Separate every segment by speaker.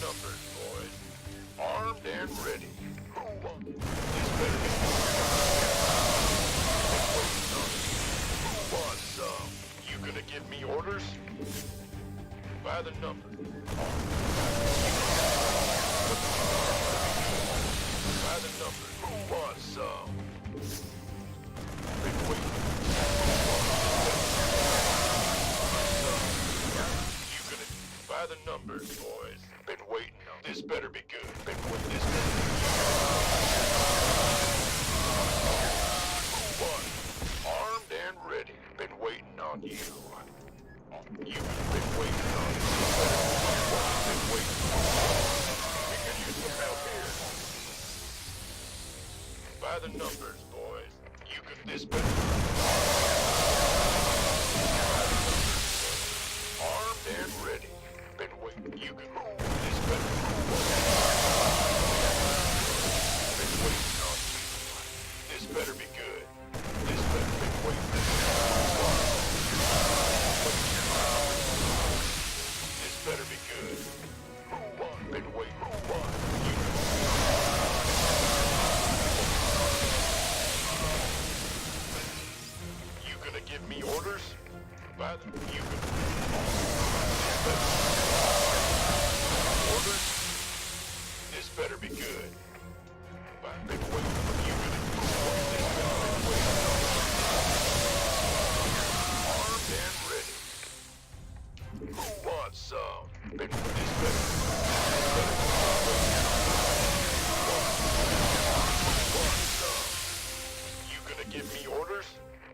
Speaker 1: numbers, boys. Armed and ready. Who wants? This better be. Who wants some? You gonna give me orders? By the number. By the number. Who wants some? Been waiting. You gonna by the numbers, boys. Been waiting on this. Better be good. Been waiting. This better be good. Who wants? Armed and ready. Been waiting on you. You've been waiting on you. Been waiting. We can use some help here. By the numbers, boys. You can this better. Armed and ready. Been waiting. You can this better. Been waiting on you. This better be good. This better be waiting. This better be good. Who won? Been waiting. Who won? You gonna give me orders? By the you can orders? This better be good. By been waiting. You gonna this better be waiting. Armed and ready. Who wants some? Been this better. You gonna give me orders?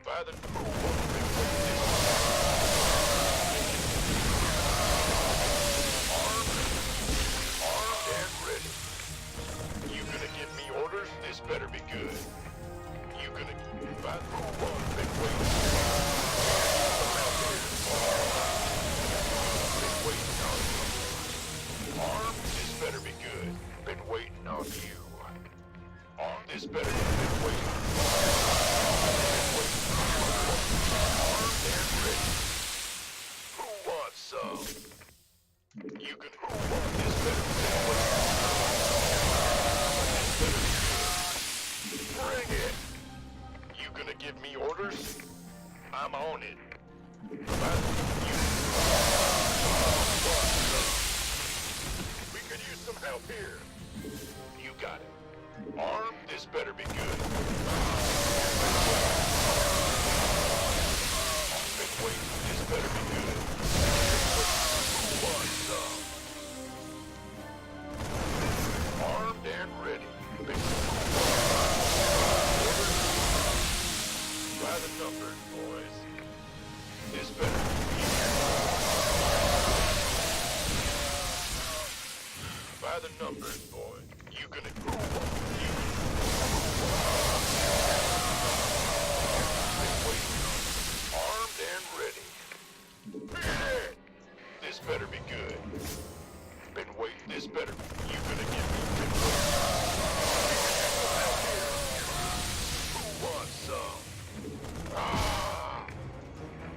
Speaker 1: By the who wants been waiting. Armed and ready. You gonna give me orders? This better be good. You gonna by the who wants been waiting. Been waiting on you. Armed, this better be good. Been waiting on you. Armed, this better been waiting. Been waiting. Armed and ready. Who wants some? You can who wants this better been waiting. This better be good. Bring it. You gonna give me orders? I'm on it. We could use some help here. You got it. Armed, this better be good. Been waiting, this better be good. Who wants some? Armed and ready. By the numbers, boys. This better be by the numbers, boy. You gonna go on. You been waiting on. Armed and ready. This better be good. Been waiting. This better. You gonna give me. Been waiting. Who wants some?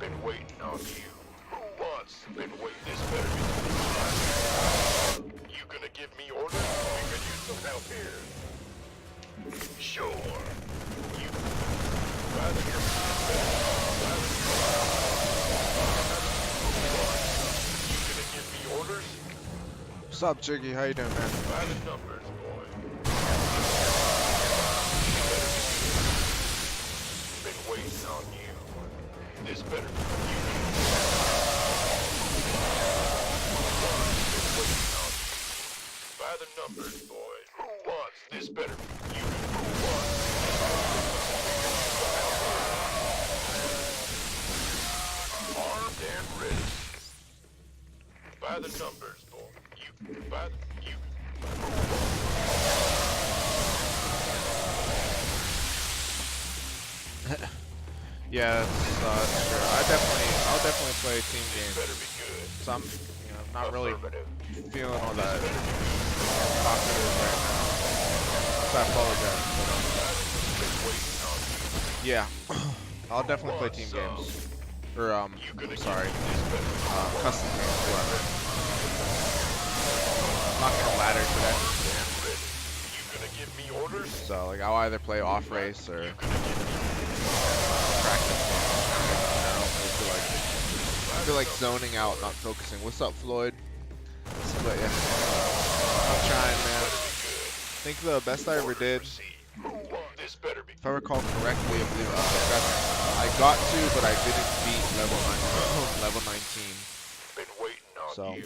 Speaker 1: Been waiting on you. Who wants? Been waiting. This better be. You gonna give me orders? We could use some help here. Sure. You. By the You gonna give me orders?
Speaker 2: What's up, Jiggy? How you doing, man?
Speaker 1: By the numbers, boy. Been waiting on you. This better be. By the numbers, boys. Who wants this better? You. Who wants? Armed and ready. By the numbers, boy. You. By the you.
Speaker 2: Yeah, that's true. I'll definitely play team games.
Speaker 1: Better be good.
Speaker 2: So I'm, not really feeling all that popular right now. So I apologize. But, yeah, I'll definitely play team games. Or sorry, custom games. Whatever. Not ladder today.
Speaker 1: You gonna give me orders?
Speaker 2: So like I'll either play off race or
Speaker 1: You gonna give me
Speaker 2: practice. I feel like zoning out, not focusing. What's up, Floyd? But yeah, I'm trying, man. I think the best I ever did,
Speaker 1: this better be
Speaker 2: if I recall correctly, I got to, but I didn't beat level 9, level 19.
Speaker 1: been waiting on
Speaker 2: So
Speaker 1: you.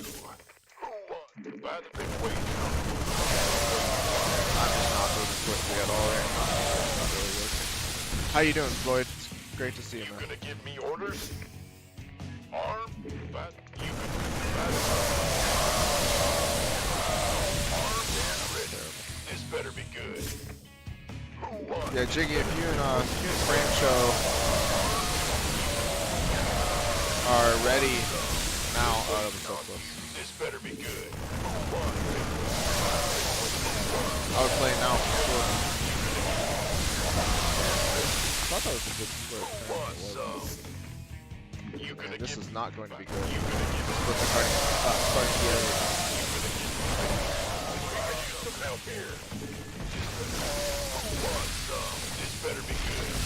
Speaker 1: Been waiting on you.
Speaker 2: I'm just not moving quickly at all right now. It's not really working. How you doing, Floyd? It's great to see you,
Speaker 1: You
Speaker 2: man.
Speaker 1: gonna give me orders? Armed? But you armed and ready. This better be good. Who won?
Speaker 2: Yeah, Jiggy, if you and Francho are ready now, that'll be so close.
Speaker 1: This better be good. Who won?
Speaker 2: I would play now for sure. I thought that was a good split.
Speaker 1: Who won some? You gonna
Speaker 2: This
Speaker 1: give
Speaker 2: is not going to be good.
Speaker 1: You gonna give me
Speaker 2: Split the starting
Speaker 1: You gonna give some help here. Who won some? This better be good.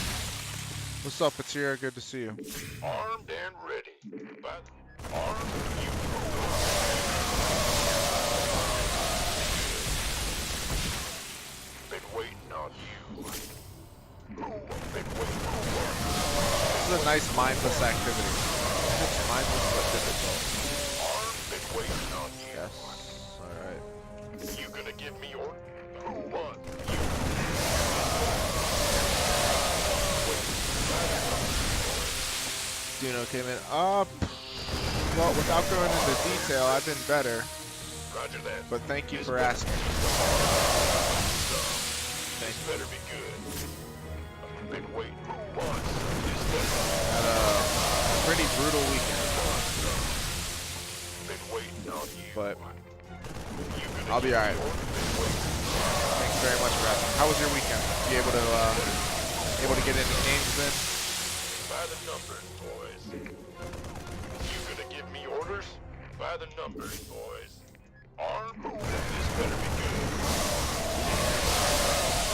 Speaker 2: What's up, Patira? Good to see you.
Speaker 1: Armed and ready. But armed, you been waiting on you. Been waiting on you.
Speaker 2: This is a nice mindless activity. It's mindless but difficult.
Speaker 1: Armed, been waiting on you.
Speaker 2: Yes. Alright.
Speaker 1: You gonna give me your who won? You
Speaker 2: Doing okay, man. Well, without going into detail, I've been better.
Speaker 1: Roger that.
Speaker 2: But thank you for asking.
Speaker 1: This better be good. Been waiting. Who won? This better
Speaker 2: Had a pretty brutal weekend,
Speaker 1: been waiting on you.
Speaker 2: but
Speaker 1: You gonna
Speaker 2: I'll be
Speaker 1: give
Speaker 2: alright.
Speaker 1: me orders? Been waiting.
Speaker 2: Thanks very much for asking. How was your weekend? You able to get any games in?
Speaker 1: By the numbers, boys. You gonna give me orders? By the numbers, boys. Armed? This better be good.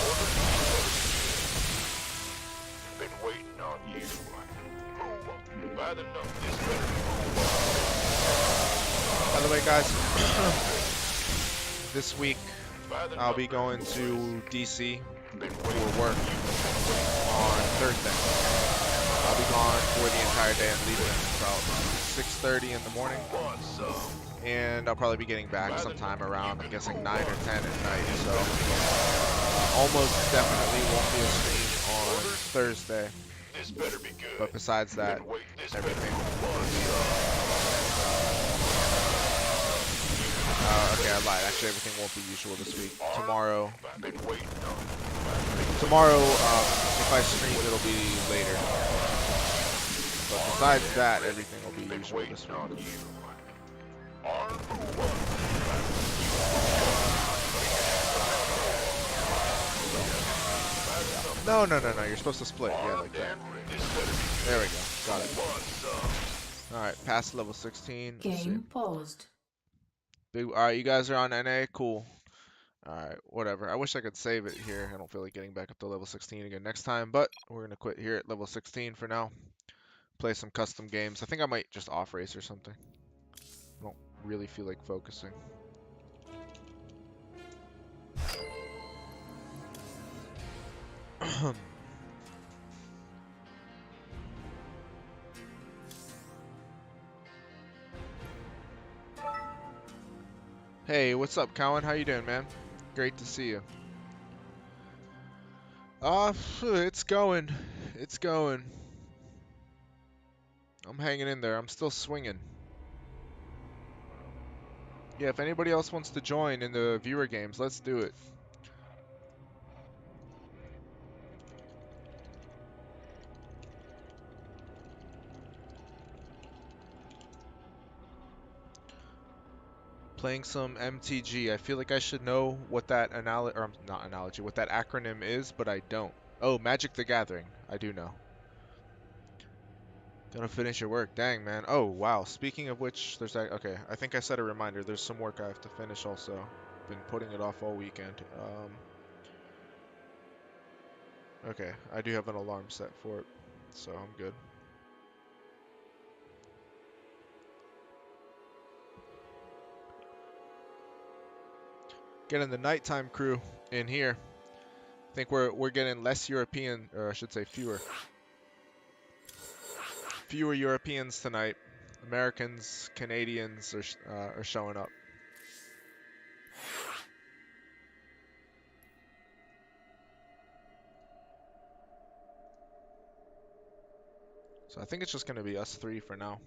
Speaker 1: Orders? This better be good. Been waiting on you. By the numbers, this better be good.
Speaker 2: By the way, guys, this week
Speaker 1: By the
Speaker 2: I'll be
Speaker 1: numbers,
Speaker 2: going to DC
Speaker 1: been
Speaker 2: for
Speaker 1: waiting.
Speaker 2: work on Thursday. I'll be gone for the entire day and leaving at about 6:30 in the morning.
Speaker 1: Want some?
Speaker 2: And I'll probably be getting back sometime around, I'm guessing 9 or 10 at night. So almost definitely won't be a stream on Thursday.
Speaker 1: This better be good.
Speaker 2: But besides that,
Speaker 1: Been waiting. This better
Speaker 2: everything.
Speaker 1: want some?
Speaker 2: Okay, I lied. Actually, everything won't be usual this week. Tomorrow,
Speaker 1: Been waiting on.
Speaker 2: if I stream, it'll be later. But besides that, everything will be
Speaker 1: Been
Speaker 2: usual
Speaker 1: waiting
Speaker 2: this
Speaker 1: on
Speaker 2: week.
Speaker 1: you. Armed? Who won?
Speaker 2: No, you're supposed to split. Yeah, like that.
Speaker 1: This better be
Speaker 2: There we go. Got it.
Speaker 1: want some?
Speaker 2: Alright, past level 16. Let's see.
Speaker 3: Game paused.
Speaker 2: Alright, you guys are on NA? Cool. Alright, whatever. I wish I could save it here. I don't feel like getting back up to level 16 again next time, but we're going to quit here at level 16 for now. Play some custom games. I think I might just off race or something. I don't really feel like focusing. Hey, what's up, Cowan? How you doing, man? Great to see you. It's going. It's going. I'm hanging in there. I'm still swinging. Yeah, if anybody else wants to join in the viewer games, let's do it. Playing some MTG. I feel like I should know what that what that acronym is, but I don't. Oh, Magic the Gathering. I do know. Gonna finish your work. Dang, man. Oh, wow. Speaking of which, there's that. Okay, I think I set a reminder. There's some work I have to finish also. been putting it off all weekend. Okay, I do have an alarm set for it, so I'm good. Getting the nighttime crew in here. I think we're getting less European, or I should say fewer Europeans tonight. Americans, Canadians are showing up. So I think it's just going to be us three for now.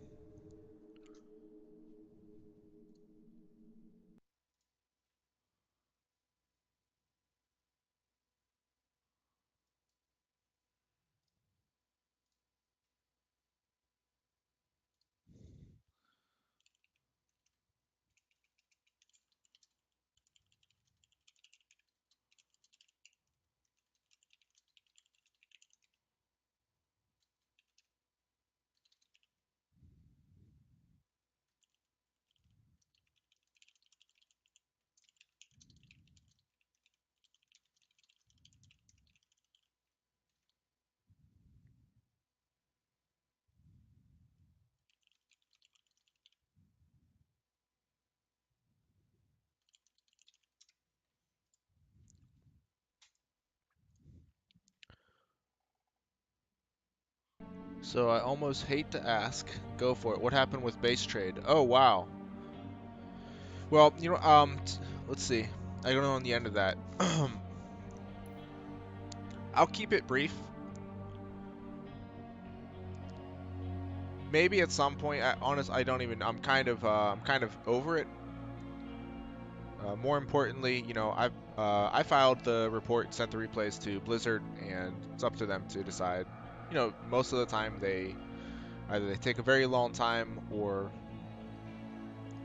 Speaker 2: So I almost hate to ask. Go for it. What happened with base trade? Oh wow. Well, let's see. I don't know on the end of that. I'll keep it brief. Maybe at some point. I don't even. I'm kind of over it. More importantly, I filed the report and sent the replays to Blizzard, and it's up to them to decide. Most of the time either they take a very long time or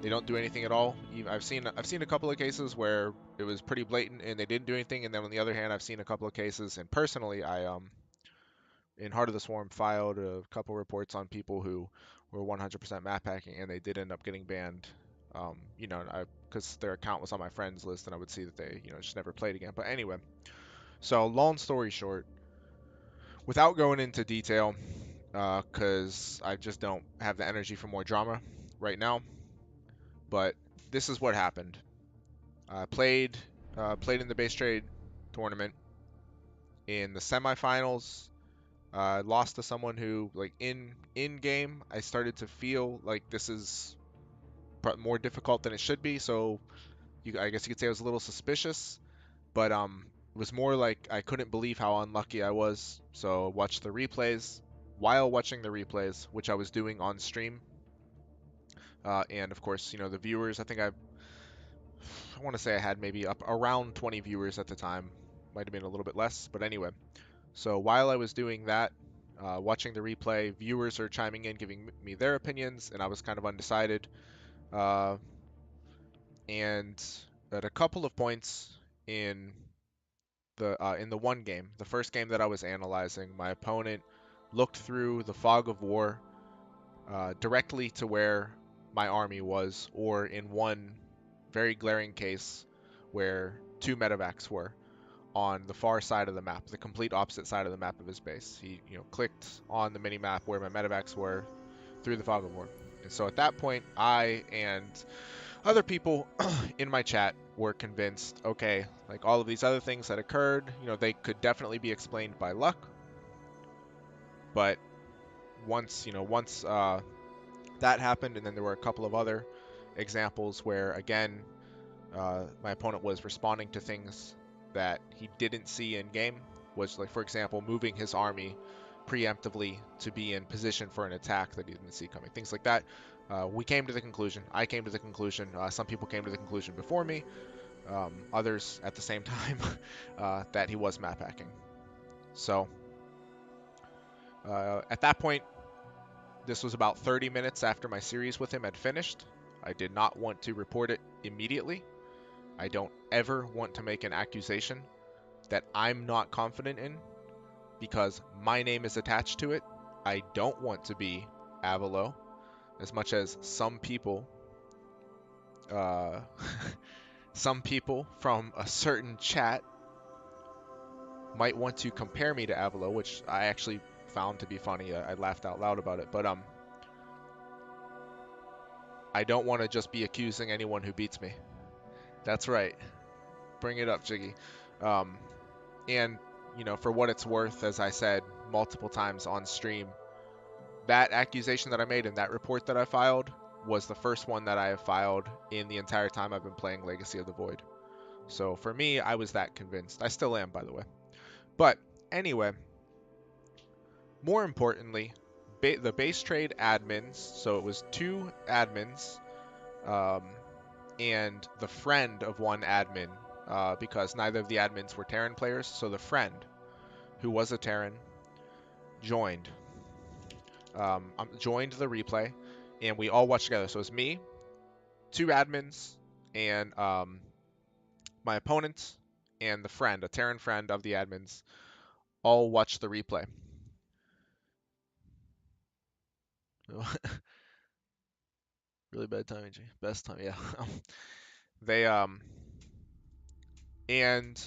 Speaker 2: they don't do anything at all. I've seen a couple of cases where it was pretty blatant and they didn't do anything, and then on the other hand, I've seen a couple of cases, and personally, I in Heart of the Swarm filed a couple reports on people who were 100% map hacking, and they did end up getting banned. Because their account was on my friends list, and I would see that they, just never played again. But anyway, so long story short, without going into detail, because I just don't have the energy for more drama right now. But this is what happened. Played in the base trade tournament. In the semifinals, lost to someone who, like, in game, I started to feel like this is more difficult than it should be. So I guess you could say I was a little suspicious, but it was more like I couldn't believe how unlucky I was. So watched the replays. While watching the replays, which I was doing on stream, and of course, the viewers. I want to say I had maybe up around 20 viewers at the time. Might have been a little bit less, but anyway. So while I was doing that, watching the replay, viewers are chiming in, giving me their opinions, and I was kind of undecided. Uh, and at a couple of points in the one game, the first game that I was analyzing, my opponent looked through the fog of war directly to where my army was, or in one very glaring case where two medevacs were on the far side of the map, the complete opposite side of the map of his base. He, clicked on the mini map where my medevacs were through the fog of war. And so at that point, I and other people in my chat were convinced, okay, like all of these other things that occurred, they could definitely be explained by luck. But once that happened, and then there were a couple of other examples where, again, my opponent was responding to things that he didn't see in game, was like, for example, moving his army preemptively to be in position for an attack that he didn't see coming, things like that. We came to the conclusion, I came to the conclusion, some people came to the conclusion before me, others at the same time, that he was map hacking. So at that point, this was about 30 minutes after my series with him had finished. I did not want to report it immediately. I don't ever want to make an accusation that I'm not confident in because my name is attached to it. I don't want to be Avalo, as much as some people some people from a certain chat might want to compare me to Avalo, which I actually found to be funny. I laughed out loud about it, but I don't want to just be accusing anyone who beats me. That's right. Bring it up, Jiggy. Um, and for what it's worth, as I said multiple times on stream, that accusation that I made in that report that I filed was the first one that I have filed in the entire time I've been playing Legacy of the Void. So for me, I was that convinced. I still am, by the way. But anyway, more importantly, the base trade admins, so it was 2 admins, um, and the friend of one admin, because neither of the admins were Terran players, so the friend, who was a Terran, joined. Joined the replay, and we all watched together. So it was me, 2 admins, and my opponent, and the friend, a Terran friend of the admins, all watched the replay. Really bad timing, G. Best time, yeah. They and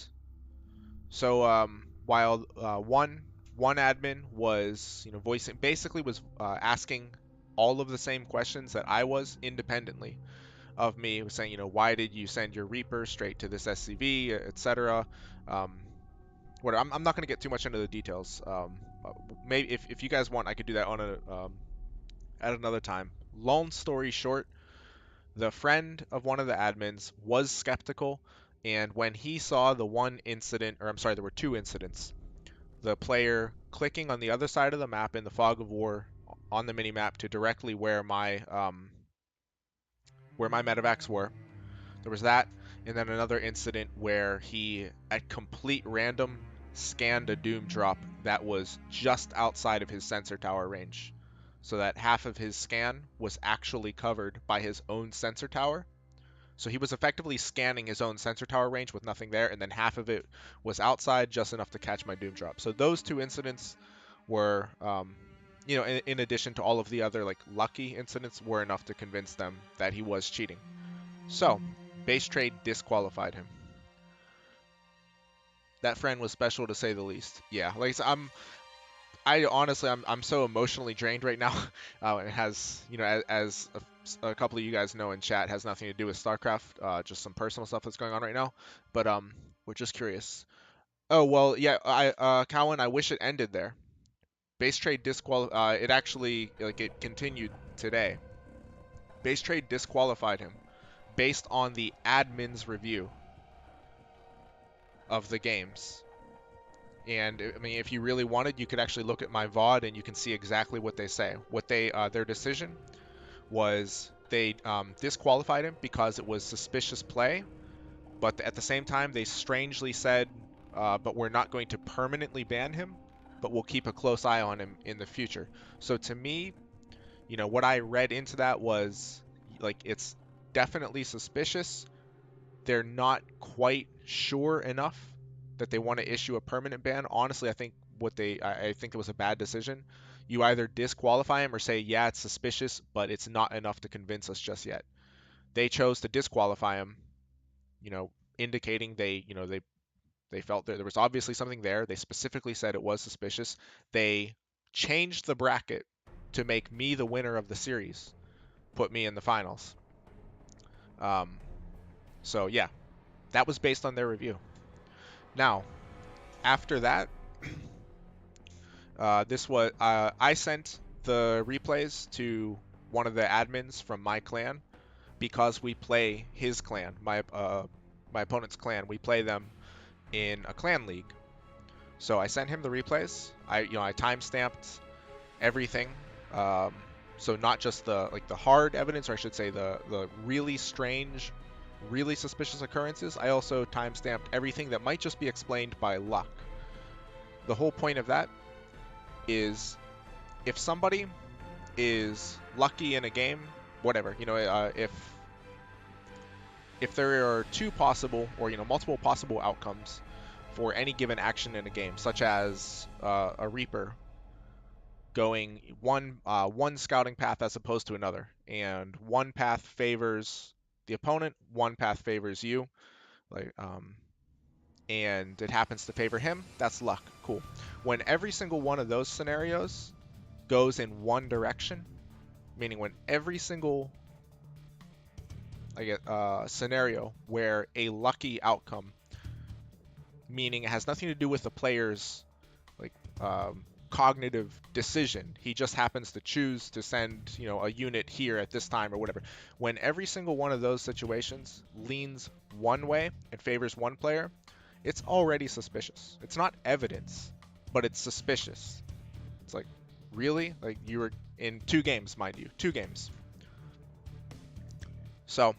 Speaker 2: so while one admin was voicing, basically was asking all of the same questions that I was independently of me. It was saying, why did you send your Reaper straight to this SCV, etc. Whatever. I'm not going to get too much into the details. Maybe if you guys want, I could do that on at another time. Long story short, the friend of one of the admins was skeptical, and when he saw the one incident, or I'm sorry, there were 2 incidents, the player clicking on the other side of the map in the fog of war on the minimap to directly where my medevacs were. There was that, and then another incident where he, at complete random, scanned a doom drop that was just outside of his sensor tower range. So that half of his scan was actually covered by his own sensor tower. So he was effectively scanning his own sensor tower range with nothing there, and then half of it was outside, just enough to catch my doom drop. So those 2 incidents were, in addition to all of the other lucky incidents, were enough to convince them that he was cheating. So base trade disqualified him. That friend was special to say the least. Yeah, I honestly, I'm so emotionally drained right now. It has, as a couple of you guys know in chat, has nothing to do with StarCraft. Just some personal stuff that's going on right now. But we're just curious. Oh well, yeah. Cowan, I wish it ended there. Base trade It actually it continued today. Base trade disqualified him based on the admin's review of the games. And I mean, if you really wanted, you could actually look at my VOD and you can see exactly what they say. Their decision was they disqualified him because it was suspicious play, but at the same time they strangely said, but we're not going to permanently ban him, but we'll keep a close eye on him in the future. So to me, what I read into that was it's definitely suspicious. They're not quite sure enough that they want to issue a permanent ban. Honestly, I think it was a bad decision. You either disqualify him or say, yeah, it's suspicious, but it's not enough to convince us just yet. They chose to disqualify him, indicating they felt that there was obviously something there. They specifically said it was suspicious. They changed the bracket to make me the winner of the series, put me in the finals. So yeah, that was based on their review. Now, after that, I sent the replays to one of the admins from my clan because we play his clan, my opponent's clan. We play them in a clan league. So I sent him the replays. I timestamped everything. So not just the hard evidence, or I should say the really strange, really suspicious occurrences. I also timestamped everything that might just be explained by luck. The whole point of that is if somebody is lucky in a game, whatever, if there are 2 possible or multiple possible outcomes for any given action in a game, such as a Reaper going one scouting path as opposed to another, and one path favors the opponent, one path favors you, like and it happens to favor him, that's luck. Cool. When every single one of those scenarios goes in one direction, meaning when every single scenario where a lucky outcome, meaning it has nothing to do with the player's like cognitive decision. He just happens to choose to send, a unit here at this time or whatever. When every single one of those situations leans one way and favors one player, it's already suspicious. It's not evidence, but it's suspicious. It's like, really? Like, you were in 2 games, mind you, 2 games. So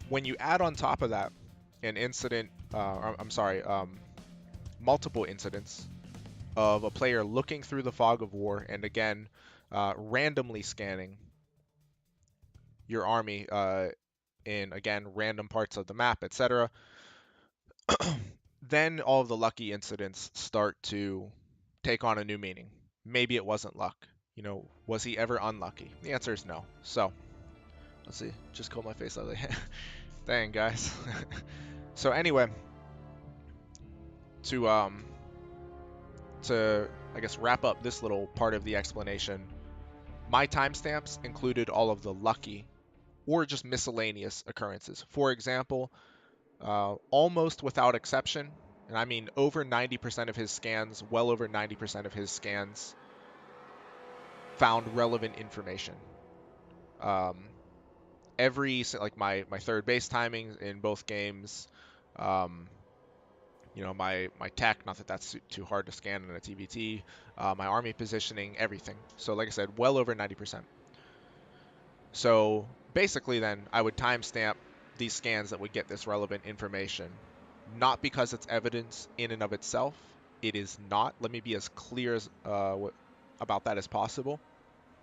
Speaker 2: when you add on top of that an incident, I'm sorry, multiple incidents of a player looking through the fog of war and again randomly scanning your army in again random parts of the map, etc. Then all of the lucky incidents start to take on a new meaning. Maybe it wasn't luck. Was he ever unlucky? The answer is no. So let's see. Just combed my face out. Dang, guys. So anyway, to I guess wrap up this little part of the explanation, my timestamps included all of the lucky or just miscellaneous occurrences. For example, almost without exception, and I mean over 90% of his scans, well over 90% of his scans found relevant information. Like my third base timing in both games, my tech, not that that's too hard to scan in a TVT, my army positioning, everything. So like I said, well over 90%. So basically then I would timestamp these scans that would get this relevant information, not because it's evidence in and of itself. It is not. Let me be as clear about that as possible.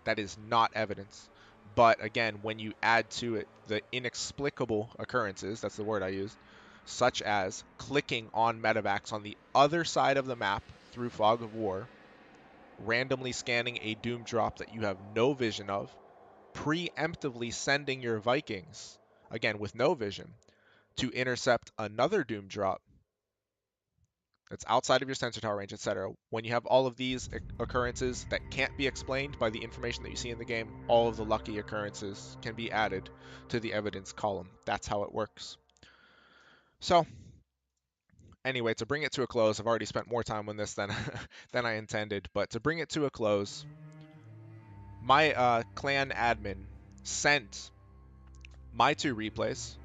Speaker 2: That is not evidence. But again, when you add to it the inexplicable occurrences, that's the word I used, such as clicking on medevacs on the other side of the map through Fog of War, randomly scanning a doom drop that you have no vision of, preemptively sending your Vikings, again with no vision, to intercept another doom drop that's outside of your sensor tower range, etc. When you have all of these occurrences that can't be explained by the information that you see in the game, all of the lucky occurrences can be added to the evidence column. That's how it works. So anyway, to bring it to a close, I've already spent more time on this than than I intended, but to bring it to a close, my clan admin sent my 2 replays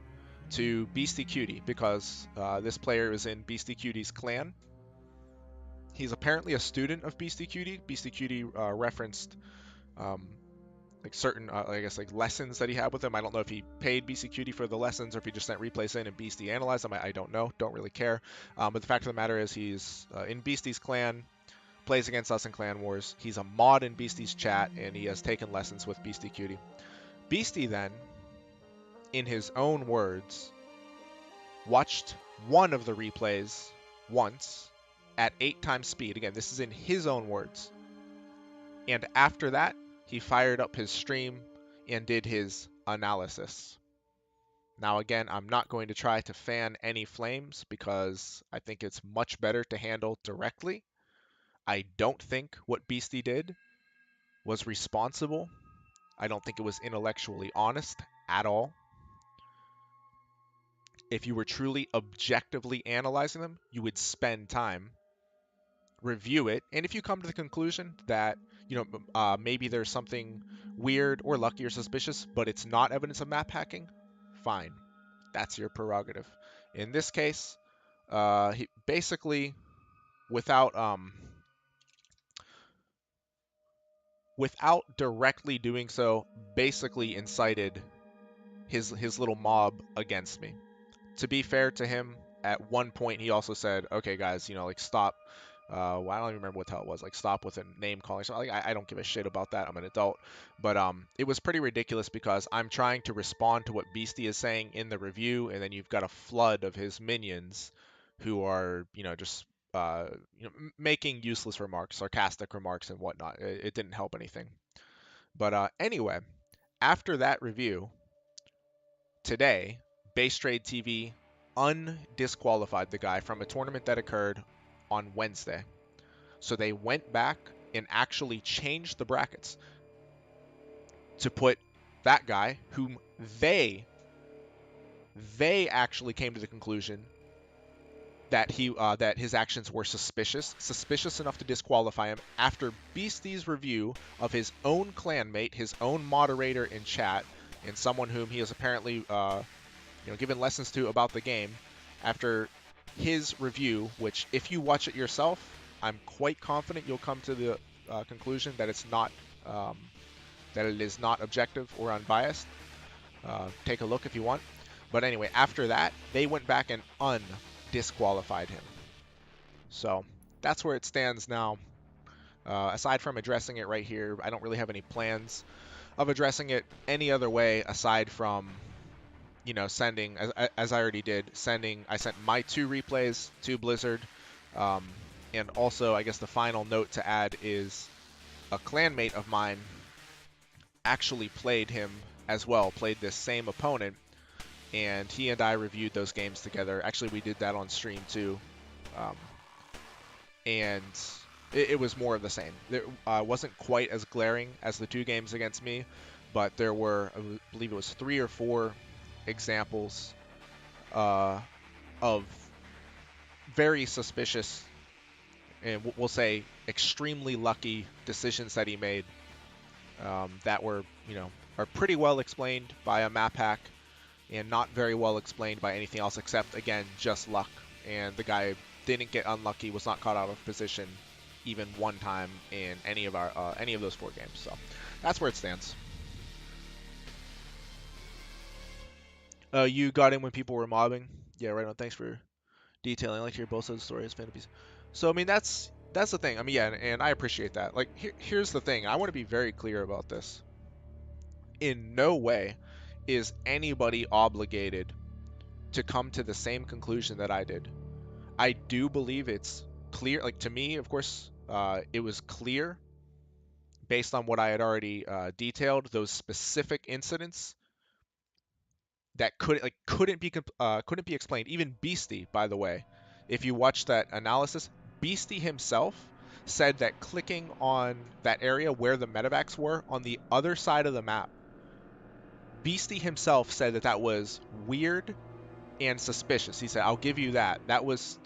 Speaker 2: to Beastie Cutie because this player is in Beastie Cutie's clan. He's apparently a student of Beastie Cutie. Beastie Cutie referenced um, like certain, I guess, like lessons that he had with him. I don't know if he paid Beastie Cutie for the lessons or if he just sent replays in and Beastie analyzed them. I don't know. Don't really care. But the fact of the matter is he's in Beastie's clan, plays against us in Clan Wars. He's a mod in Beastie's chat, and he has taken lessons with Beastie Cutie. Beastie then, in his own words, watched one of the replays once at 8 times speed. Again, this is in his own words. And after that, he fired up his stream and did his analysis. Now, again, I'm not going to try to fan any flames because I think it's much better to handle directly. I don't think what Beastie did was responsible. I don't think it was intellectually honest at all. If you were truly objectively analyzing them, you would spend time, review it, and if you come to the conclusion that maybe there's something weird or lucky or suspicious, but it's not evidence of map hacking, fine, that's your prerogative. In this case, he basically, without directly doing so, basically incited his little mob against me. To be fair to him, at one point he also said, "Okay, guys, like stop." Well, I don't even remember what the hell it was. Like stop with a name calling. So like, I don't give a shit about that. I'm an adult. But it was pretty ridiculous because I'm trying to respond to what Beastie is saying in the review, and then you've got a flood of his minions who are just making useless remarks, sarcastic remarks, and whatnot. It didn't help anything. But anyway, after that review, today, Base Trade TV undisqualified the guy from a tournament that occurred on Wednesday. So they went back and actually changed the brackets to put that guy, whom they actually came to the conclusion that his actions were suspicious enough to disqualify him after Beastie's review of his own clanmate, his own moderator in chat, and someone whom he has apparently given lessons to about the game. After his review, which if you watch it yourself, I'm quite confident you'll come to the conclusion that it's not that it is not objective or unbiased. Take a look if you want. But anyway, after that, they went back and undisqualified him. So that's where it stands now. Aside from addressing it right here, I don't really have any plans of addressing it any other way aside from, sending, as I already did, I sent my 2 replays to Blizzard. And also, I guess the final note to add is a clanmate of mine actually played him as well, played this same opponent, and he and I reviewed those games together. Actually, we did that on stream too, and it was more of the same. It wasn't quite as glaring as the 2 games against me, but there were, I believe it was 3 or 4 examples of very suspicious, and we'll say extremely lucky decisions that he made that were, are pretty well explained by a map hack and not very well explained by anything else except, again, just luck. And the guy didn't get unlucky, was not caught out of position even one time in any of those 4 games. So that's where it stands. You got in when people were mobbing. Yeah, right on. Thanks for detailing. I like to hear both sides of the story as fan piece. So I mean, that's the thing. I mean, yeah, and I appreciate that. Like, here's the thing. I want to be very clear about this. In no way is anybody obligated to come to the same conclusion that I did. I do believe it's clear. Like, to me, of course, it was clear based on what I had already detailed, those specific incidents that couldn't be explained. Even Beastie, by the way, if you watch that analysis, Beastie himself said that clicking on that area where the medevacs were on the other side of the map, Beastie himself said that was weird and suspicious. He said, "I'll give you that. That was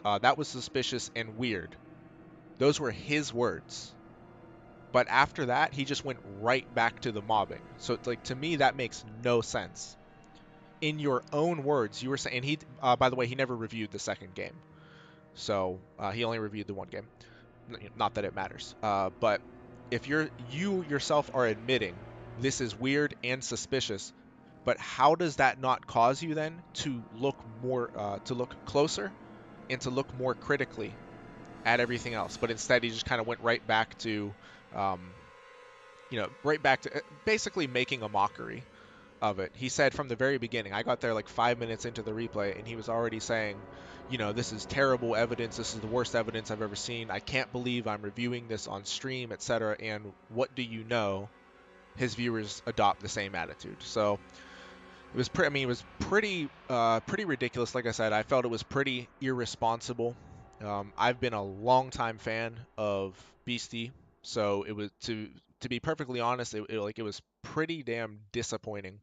Speaker 2: suspicious and weird." Those were his words. But after that, he just went right back to the mobbing. So it's like, to me, that makes no sense. In your own words, you were saying, and he, by the way, he never reviewed the second game. So he only reviewed the 1 game. Not that it matters. But if you yourself are admitting this is weird and suspicious, but how does that not cause you then to look closer and to look more critically at everything else? But instead, he just kind of went right back to, basically making a mockery of it. He said from the very beginning, I got there like 5 minutes into the replay, and he was already saying, this is terrible evidence. This is the worst evidence I've ever seen. I can't believe I'm reviewing this on stream, etc. And what do you know? His viewers adopt the same attitude. So it was pretty ridiculous. Like I said, I felt it was pretty irresponsible. I've been a longtime fan of Beastie, so it was, to be perfectly honest, it was pretty damn disappointing.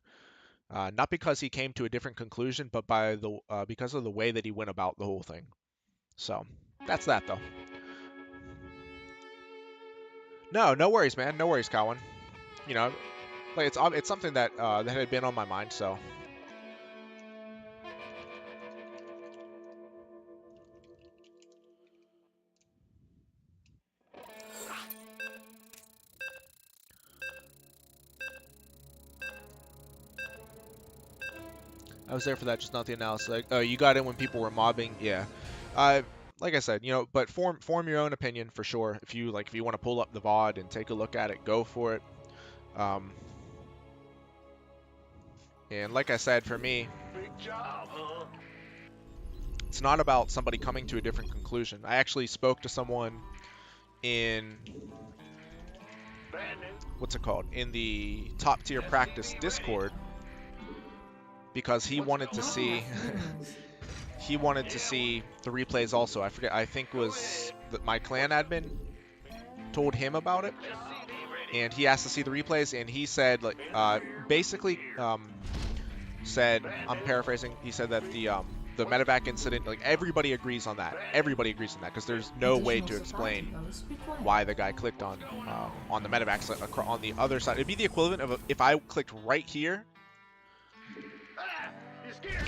Speaker 2: Not because he came to a different conclusion, but because of the way that he went about the whole thing. So that's that, though. No worries, man. No worries, Cowan. Like, it's something that had been on my mind. So I was there for that, just not the analysis. Like, oh, you got in when people were mobbing. Yeah. Like I said, but form your own opinion for sure. If you want to pull up the VOD and take a look at it, go for it. And like I said, for me,
Speaker 1: Big job, huh?
Speaker 2: it's not about somebody coming to a different conclusion. I actually spoke to someone in what's it called, in the top tier practice Discord, because he wanted to see he wanted to see the replays also. I forget, I think it was my clan admin told him about it, and he asked to see the replays, and he said, like, basically said, I'm paraphrasing, he said that the medevac incident, like, everybody agrees on that. Everybody agrees on that, because there's no way to explain why the guy clicked on the medevac on the other side. It'd be the equivalent of if I clicked right here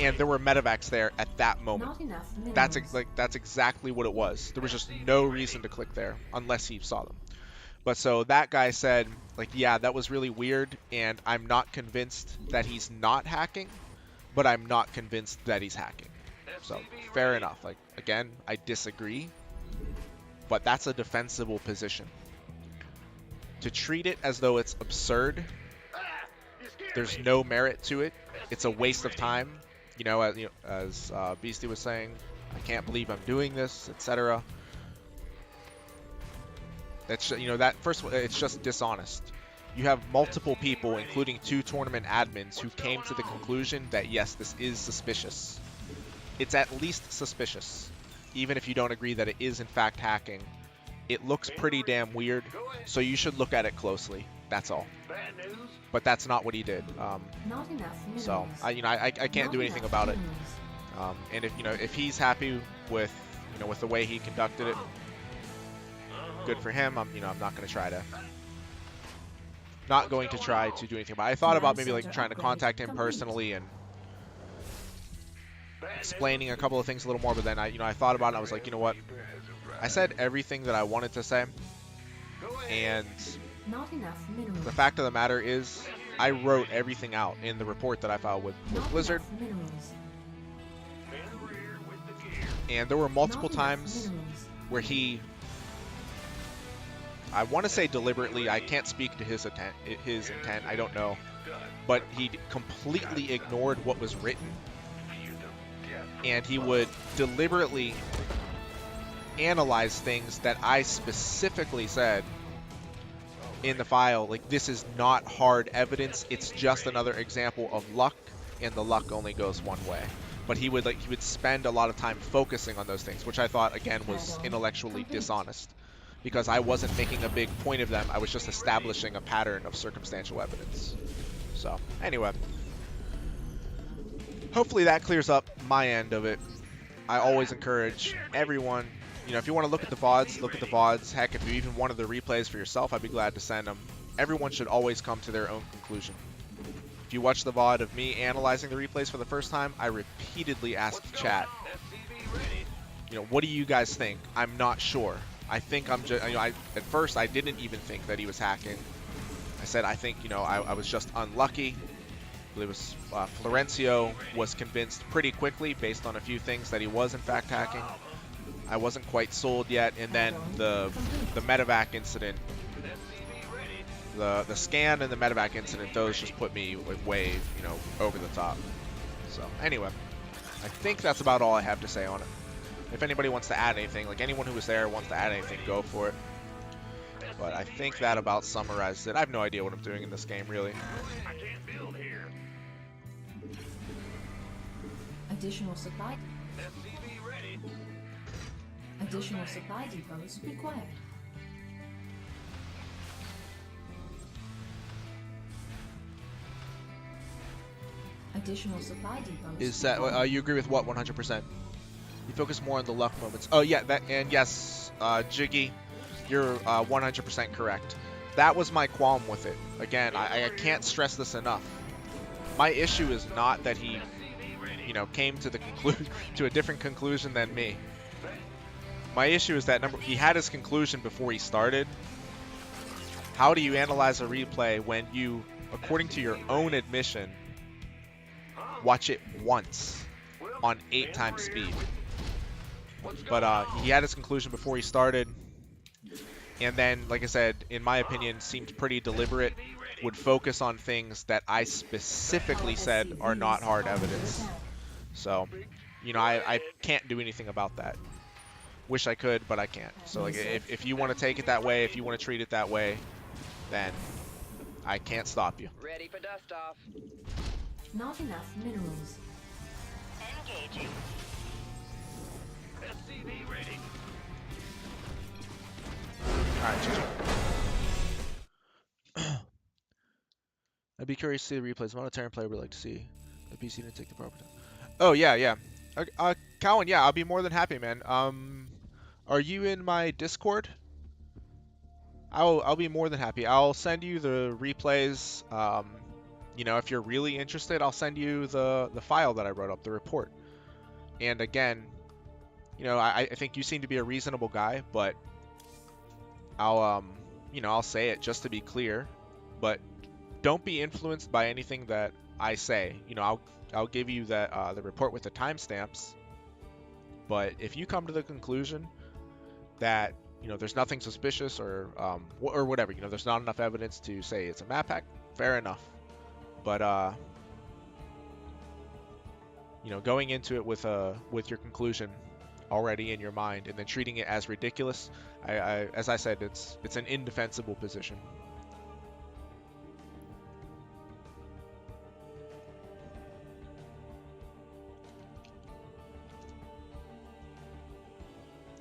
Speaker 2: and there were medevacs there at that moment. That's exactly what it was. There was just no reason to click there unless he saw them. But so that guy said, like, yeah, that was really weird, and I'm not convinced that he's not hacking, but I'm not convinced that he's hacking. So, fair enough. Like, again, I disagree, but that's a defensible position. To treat it as though it's absurd, there's no merit to it, it's a waste of time, as Beastie was saying, I can't believe I'm doing this, etc. That's, that first of all, it's just dishonest. You have multiple people, including 2 tournament admins, who came to the conclusion that yes, this is suspicious. It's at least suspicious, even if you don't agree that it is in fact hacking. It looks pretty damn weird, so you should look at it closely. That's all. But that's not what he did. So I can't do anything about it. And if he's happy with with the way he conducted it, good for him. I'm not going to try to do anything about it. I thought about maybe like trying to contact him personally and explaining a couple of things a little more, but then I thought about it and I was like, you know what? I said everything that I wanted to say, and the fact of the matter is I wrote everything out in the report that I filed with Blizzard, and there were multiple times where he, I want to say deliberately, I can't speak to his intent, I don't know, but he completely ignored what was written, and he would deliberately analyze things that I specifically said in the file, like, this is not hard evidence, it's just another example of luck, and the luck only goes one way. But he would spend a lot of time focusing on those things, which I thought, again, was intellectually dishonest, because I wasn't making a big point of them, I was just establishing a pattern of circumstantial evidence. So, anyway, hopefully that clears up my end of it. I always encourage everyone, if you want to look at the VODs, look at the VODs. Heck, if you even wanted the replays for yourself, I'd be glad to send them. Everyone should always come to their own conclusion. If you watch the VOD of me analyzing the replays for the first time, I repeatedly asked chat, what do you guys think? I'm not sure. I think I'm just, at first I didn't even think that he was hacking. I said, I think, I was just unlucky. I believe it was Florencio was convinced pretty quickly based on a few things that he was in fact hacking. I wasn't quite sold yet, and then the medevac incident, the scan and the medevac incident, those just put me like way, over the top. So anyway, I think that's about all I have to say on it. If anybody wants to add anything, like anyone who was there wants to add anything, go for it. But I think that about summarizes it. I have no idea what I'm doing in this game, really.
Speaker 3: Additional supply. Additional supply depots required. Additional supply depots.
Speaker 2: Is that you agree with what 100%? You focus more on the luck moments. Oh yeah, that, and yes, Jiggy, you're 100% correct. That was my qualm with it. Again, I can't stress this enough. My issue is not that he, came to the to a different conclusion than me. My issue is that he had his conclusion before he started. How do you analyze a replay when you, according to your own admission, watch it once on 8 times speed? But he had his conclusion before he started, and then, like I said, in my opinion, seemed pretty deliberate, would focus on things that I specifically said are not hard evidence. So, I can't do anything about that. Wish I could, but I can't. So, like, if you want to take it that way, if you want to treat it that way, then I can't stop you.
Speaker 4: Ready for dust off.
Speaker 3: Not enough minerals.
Speaker 4: Engaging.
Speaker 1: SCV ready.
Speaker 2: Alright, GG. I'd be curious to see the replays. I'm not a Terran player, but I'd like to see the PC didn't take the proper time. Oh, yeah, yeah. Cowan, yeah, I'll be more than happy, man. Are you in my Discord? I'll be more than happy. I'll send you the replays. You know, if you're really interested, I'll send you the file that I wrote up, the report. And again, you know, I think you seem to be a reasonable guy, but I'll you know, I'll say it just to be clear, but don't be influenced by anything that I say. You know, I'll give you that the report with the timestamps, but if you come to the conclusion that, you know, there's nothing suspicious or whatever, you know, there's not enough evidence to say it's a map hack, fair enough. But you know, going into it with your conclusion already in your mind and then treating it as ridiculous, as I said, it's an indefensible position.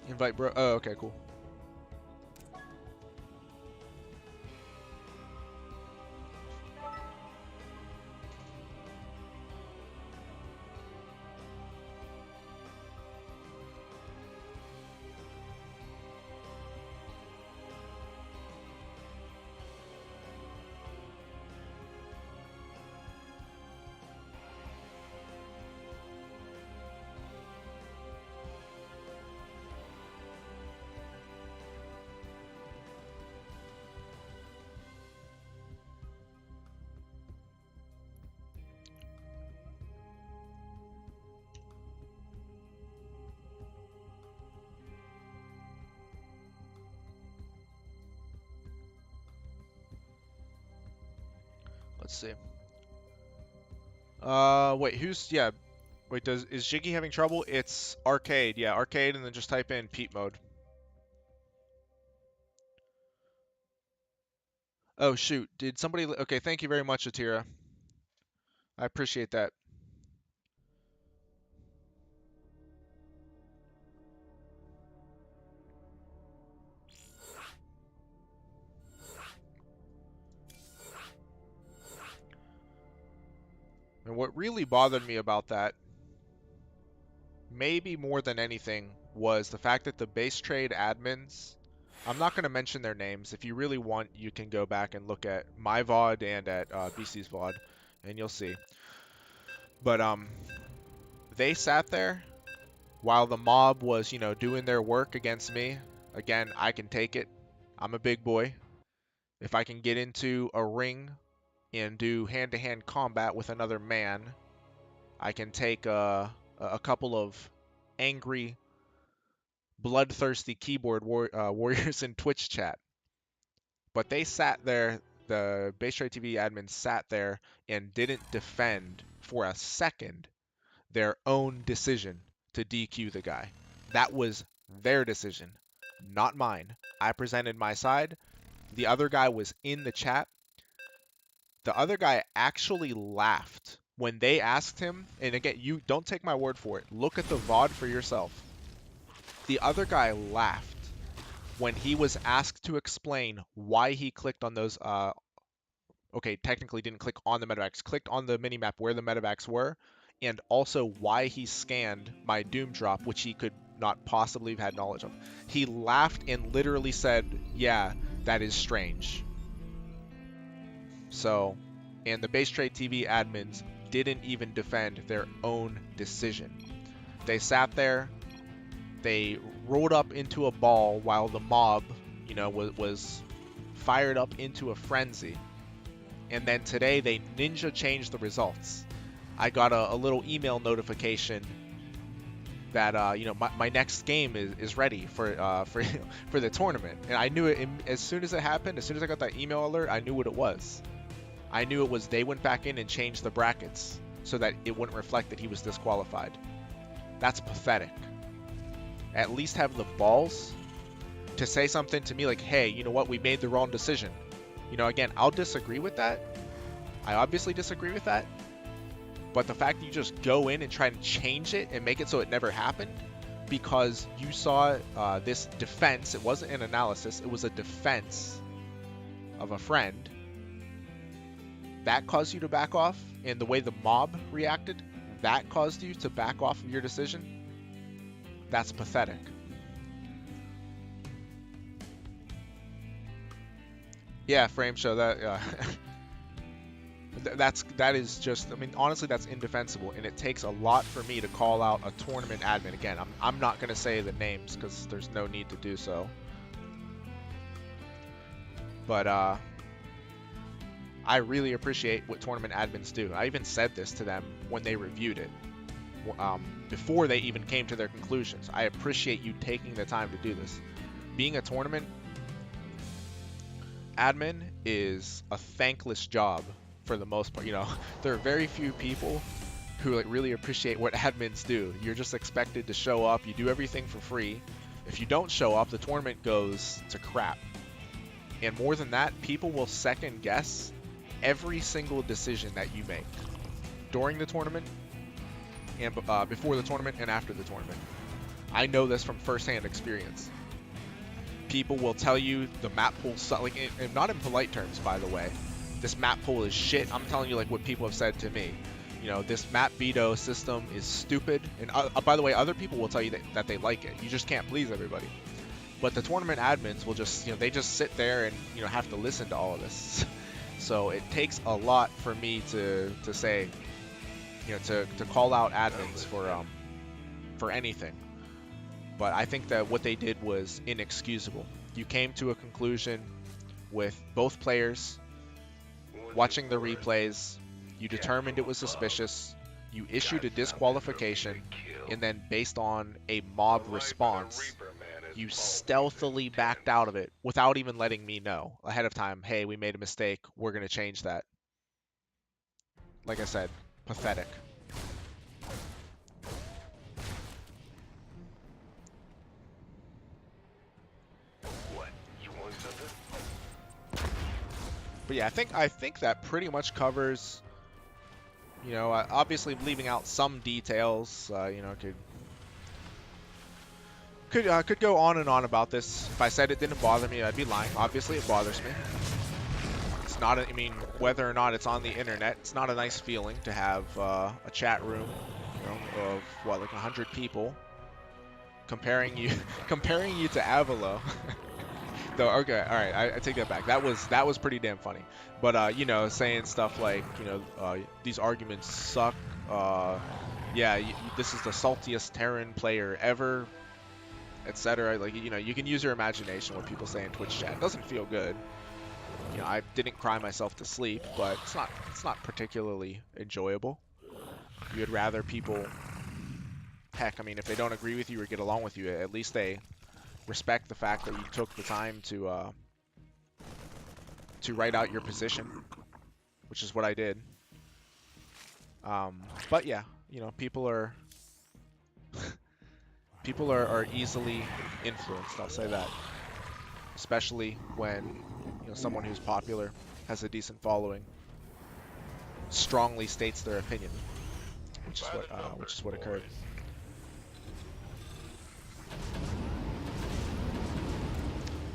Speaker 2: Invite bro. Oh, okay, cool. Let's see. Wait, yeah. Wait, is Jiggy having trouble? It's arcade. Yeah, arcade, and then just type in Pete mode. Oh shoot, did somebody? Okay, thank you very much, Atira. I appreciate that. And what really bothered me about that, maybe more than anything, was the fact that the base trade admins, I'm not going to mention their names. If you really want, you can go back and look at my VOD and at BC's VOD, and you'll see. But they sat there while the mob was, you know, doing their work against me. Again, I can take it. I'm a big boy. If I can get into a ring and do hand-to-hand combat with another man, I can take a couple of angry, bloodthirsty keyboard warriors in Twitch chat. But they sat there, the Base Trade TV admins sat there and didn't defend for a second their own decision to DQ the guy. That was their decision, not mine. I presented my side. The other guy was in the chat. The other guy actually laughed when they asked him, and again, you don't take my word for it. Look at the VOD for yourself. The other guy laughed when he was asked to explain why he clicked on those, okay, technically didn't click on the medevacs, clicked on the minimap where the medevacs were, and also why he scanned my Doom drop, which he could not possibly have had knowledge of. He laughed and literally said, yeah, that is strange. So, and the Base Trade TV admins didn't even defend their own decision. They sat there, they rolled up into a ball while the mob, you know, was fired up into a frenzy. And then today they ninja changed the results. I got a little email notification that you know, my next game is ready for the tournament, and I knew it as soon as it happened. As soon as I got that email alert, I knew what it was. I knew it was they went back in and changed the brackets so that it wouldn't reflect that he was disqualified. That's pathetic. At least have the balls to say something to me like, hey, you know what, we made the wrong decision. You know, again, I'll disagree with that. I obviously disagree with that. But the fact that you just go in and try to change it and make it so it never happened because you saw this defense, it wasn't an analysis, it was a defense of a friend, that caused you to back off, and the way the mob reacted, that caused you to back off of your decision, that's pathetic. Yeah, frame show that. That is just. I mean, honestly, that's indefensible, and it takes a lot for me to call out a tournament admin. Again, I'm not gonna say the names because there's no need to do so. But I really appreciate what tournament admins do. I even said this to them when they reviewed it, before they even came to their conclusions. I appreciate you taking the time to do this. Being a tournament admin is a thankless job for the most part. You know, there are very few people who like really appreciate what admins do. You're just expected to show up. You do everything for free. If you don't show up, the tournament goes to crap. And more than that, people will second guess every single decision that you make during the tournament and before the tournament and after the tournament. I know this from firsthand experience. People will tell you the map pool, like, and not in polite terms, by the way. This map pool is shit. I'm telling you like what people have said to me. You know, this map veto system is stupid. And by the way, other people will tell you that they like it. You just can't please everybody. But the tournament admins will just, you know, they just sit there and, you know, have to listen to all of this. So it takes a lot for me to say, you know, to call out admins for anything. But I think that what they did was inexcusable. You came to a conclusion with both players watching the replays. You determined it was suspicious. You issued a disqualification, and then based on a mob response, you stealthily backed out of it without even letting me know ahead of time. Hey, we made a mistake. We're going to change that. Like I said, pathetic.
Speaker 1: What? You want something?
Speaker 2: But yeah, I think that pretty much covers, you know, obviously leaving out some details, you know, could go on and on about this. If I said it didn't bother me, I'd be lying. Obviously, it bothers me. It's not, I mean, whether or not it's on the internet, it's not a nice feeling to have a chat room, you know, of what, like 100 people comparing you to Avalo. Though, okay, all right, I take that back. That was pretty damn funny. But you know, saying stuff like, you know, these arguments suck. Yeah, this is the saltiest Terran player ever, etc. Like, you know, you can use your imagination what people say in Twitch chat. It doesn't feel good. You know, I didn't cry myself to sleep, but it's not particularly enjoyable. You'd rather people, heck, I mean, if they don't agree with you or get along with you, at least they respect the fact that you took the time to write out your position, which is what I did. But yeah, you know, people are easily influenced. I'll say that, especially when, you know, someone who's popular, has a decent following, strongly states their opinion, which is what occurred.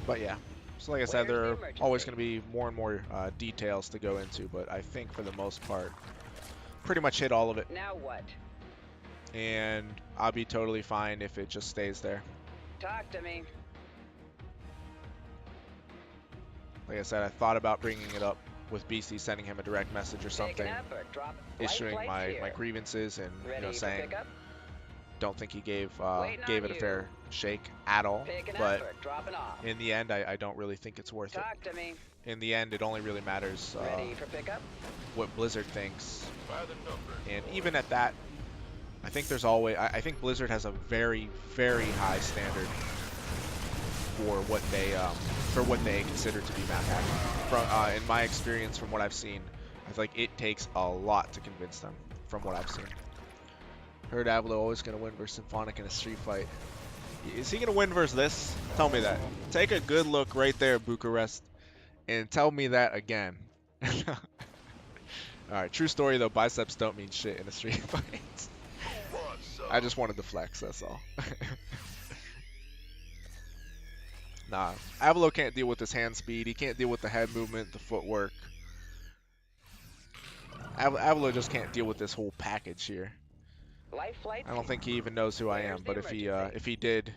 Speaker 2: But yeah, so like I said, there are always going to be more and more details to go into, but I think for the most part, pretty much hit all of it.
Speaker 4: Now what?
Speaker 2: And I'll be totally fine if it just stays there.
Speaker 4: Talk to me.
Speaker 2: Like I said, I thought about bringing it up with BC, sending him a direct message or something, issuing my grievances and, you know, saying don't think he gave it a fair shake at all. But in the end, I don't really think it's worth it. In the end, it only really matters what Blizzard thinks. And even at that, I think there's always, I think Blizzard has a very, very high standard for what they consider to be map hacking. From in my experience, from what I've seen, I feel like it takes a lot to convince them. From what I've seen, heard Avalo always gonna win versus Symphonic in a street fight. Is he gonna win versus this? Tell me that. Take a good look right there, Bucharest. and tell me that again. Alright, true story though, biceps don't mean shit in a street fight. I just wanted to flex, that's all. Nah, Avalo can't deal with his hand speed, he can't deal with the head movement, the footwork. Avalo just can't deal with this whole package here.
Speaker 4: Life flights.
Speaker 2: I don't think he even knows who I am,
Speaker 4: Where's
Speaker 2: but
Speaker 4: the
Speaker 2: if he did,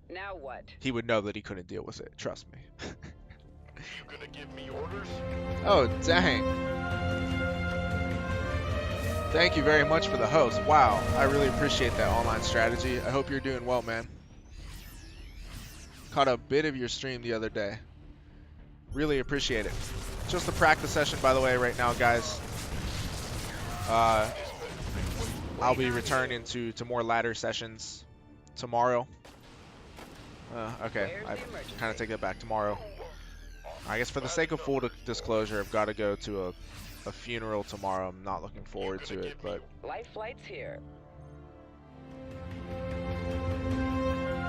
Speaker 4: Now what?
Speaker 2: he would know that he couldn't deal with it, trust me.
Speaker 1: You gonna give me orders?
Speaker 2: Oh, dang. Thank you very much for the host. Wow, I really appreciate that online strategy. I hope you're doing well, man. Caught a bit of your stream the other day. Really appreciate it. Just a practice session, by the way, right now, guys. I'll be returning to more ladder sessions tomorrow. Okay, I kind of take that back. Tomorrow. I guess for the sake of full disclosure, I've got to go to a funeral tomorrow. I'm not looking forward to it, but...
Speaker 4: Life flights here.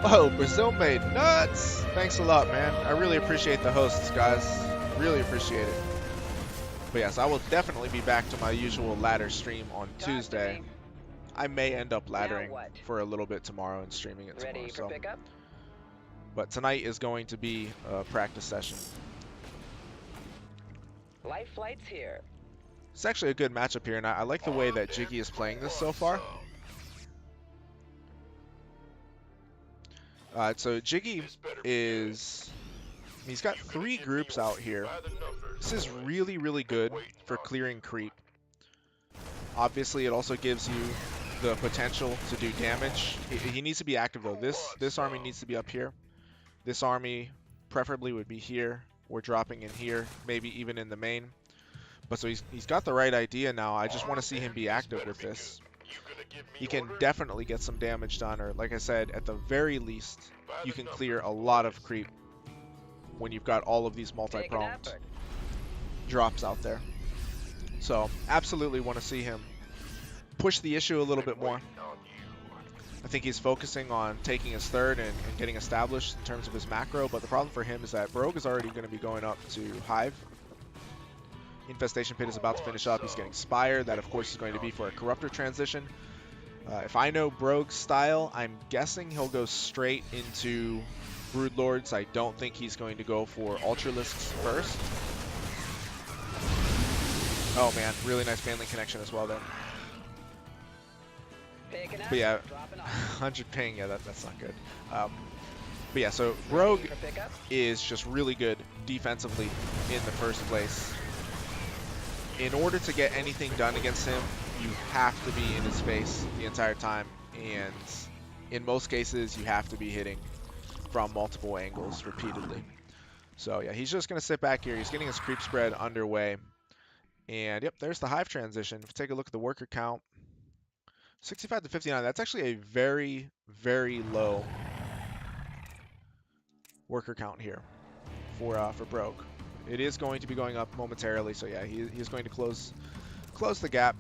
Speaker 2: Oh, Brazil made nuts! Thanks a lot, man. I really appreciate the hosts, guys. Really appreciate it. But yes, I will definitely be back to my usual ladder stream on Tuesday. I may end up laddering for a little bit tomorrow and streaming it tomorrow.
Speaker 4: Ready for pickup?
Speaker 2: But tonight is going to be a practice session.
Speaker 4: Life flights here.
Speaker 2: It's actually a good matchup here, and I like the way that Jiggy is playing this so far. So Jiggy is... He's got 3 groups out here. This is really, really good for clearing creep. Obviously, it also gives you the potential to do damage. He needs to be active, though. This army needs to be up here. This army preferably would be here. We're dropping in here, maybe even in the main. But so he's got the right idea now. I just want to see him be active with this. He can definitely get some damage done, or like I said, at the very least, you can clear a lot of creep when you've got all of these multi-pronged drops out there. So absolutely want to see him push the issue a little bit more. I think he's focusing on taking his third and getting established in terms of his macro, but the problem for him is that Brogue is already going to be going up to Hive. Infestation Pit is about to finish up. He's getting Spire. That, of course, is going to be for a Corruptor transition. If I know Brogue's style, I'm guessing he'll go straight into Broodlords. I don't think he's going to go for Ultralisks first. Oh, man. Really nice Banelink connection as well there. But yeah, 100 ping, yeah, that's not good. But yeah, so Rogue is just really good defensively in the first place. In order to get anything done against him, you have to be in his face the entire time, and in most cases, you have to be hitting from multiple angles repeatedly. So yeah, he's just going to sit back here. He's getting his creep spread underway. And yep, there's the Hive transition. If you take a look at the worker count, 65 to 59, that's actually a very, very low worker count here for Brogue. It is going to be going up momentarily, so yeah, he is going to close the gap.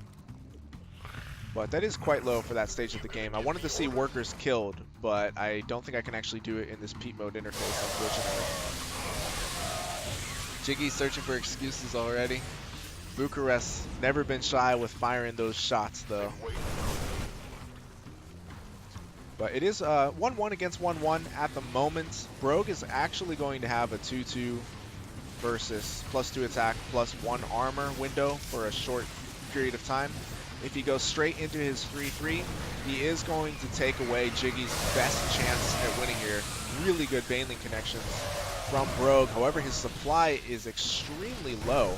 Speaker 2: But that is quite low for that stage of the game. I wanted to see workers killed, but I don't think I can actually do it in this peep mode interface, unfortunately. Jiggy's searching for excuses already. Bucharest never been shy with firing those shots, though. But it is 1-1 against 1-1 at the moment. Brogue is actually going to have a 2-2 versus +2 attack, +1 armor window for a short period of time. If he goes straight into his 3-3, he is going to take away Jiggy's best chance at winning here. Really good Banelink connections from Brogue. However, his supply is extremely low.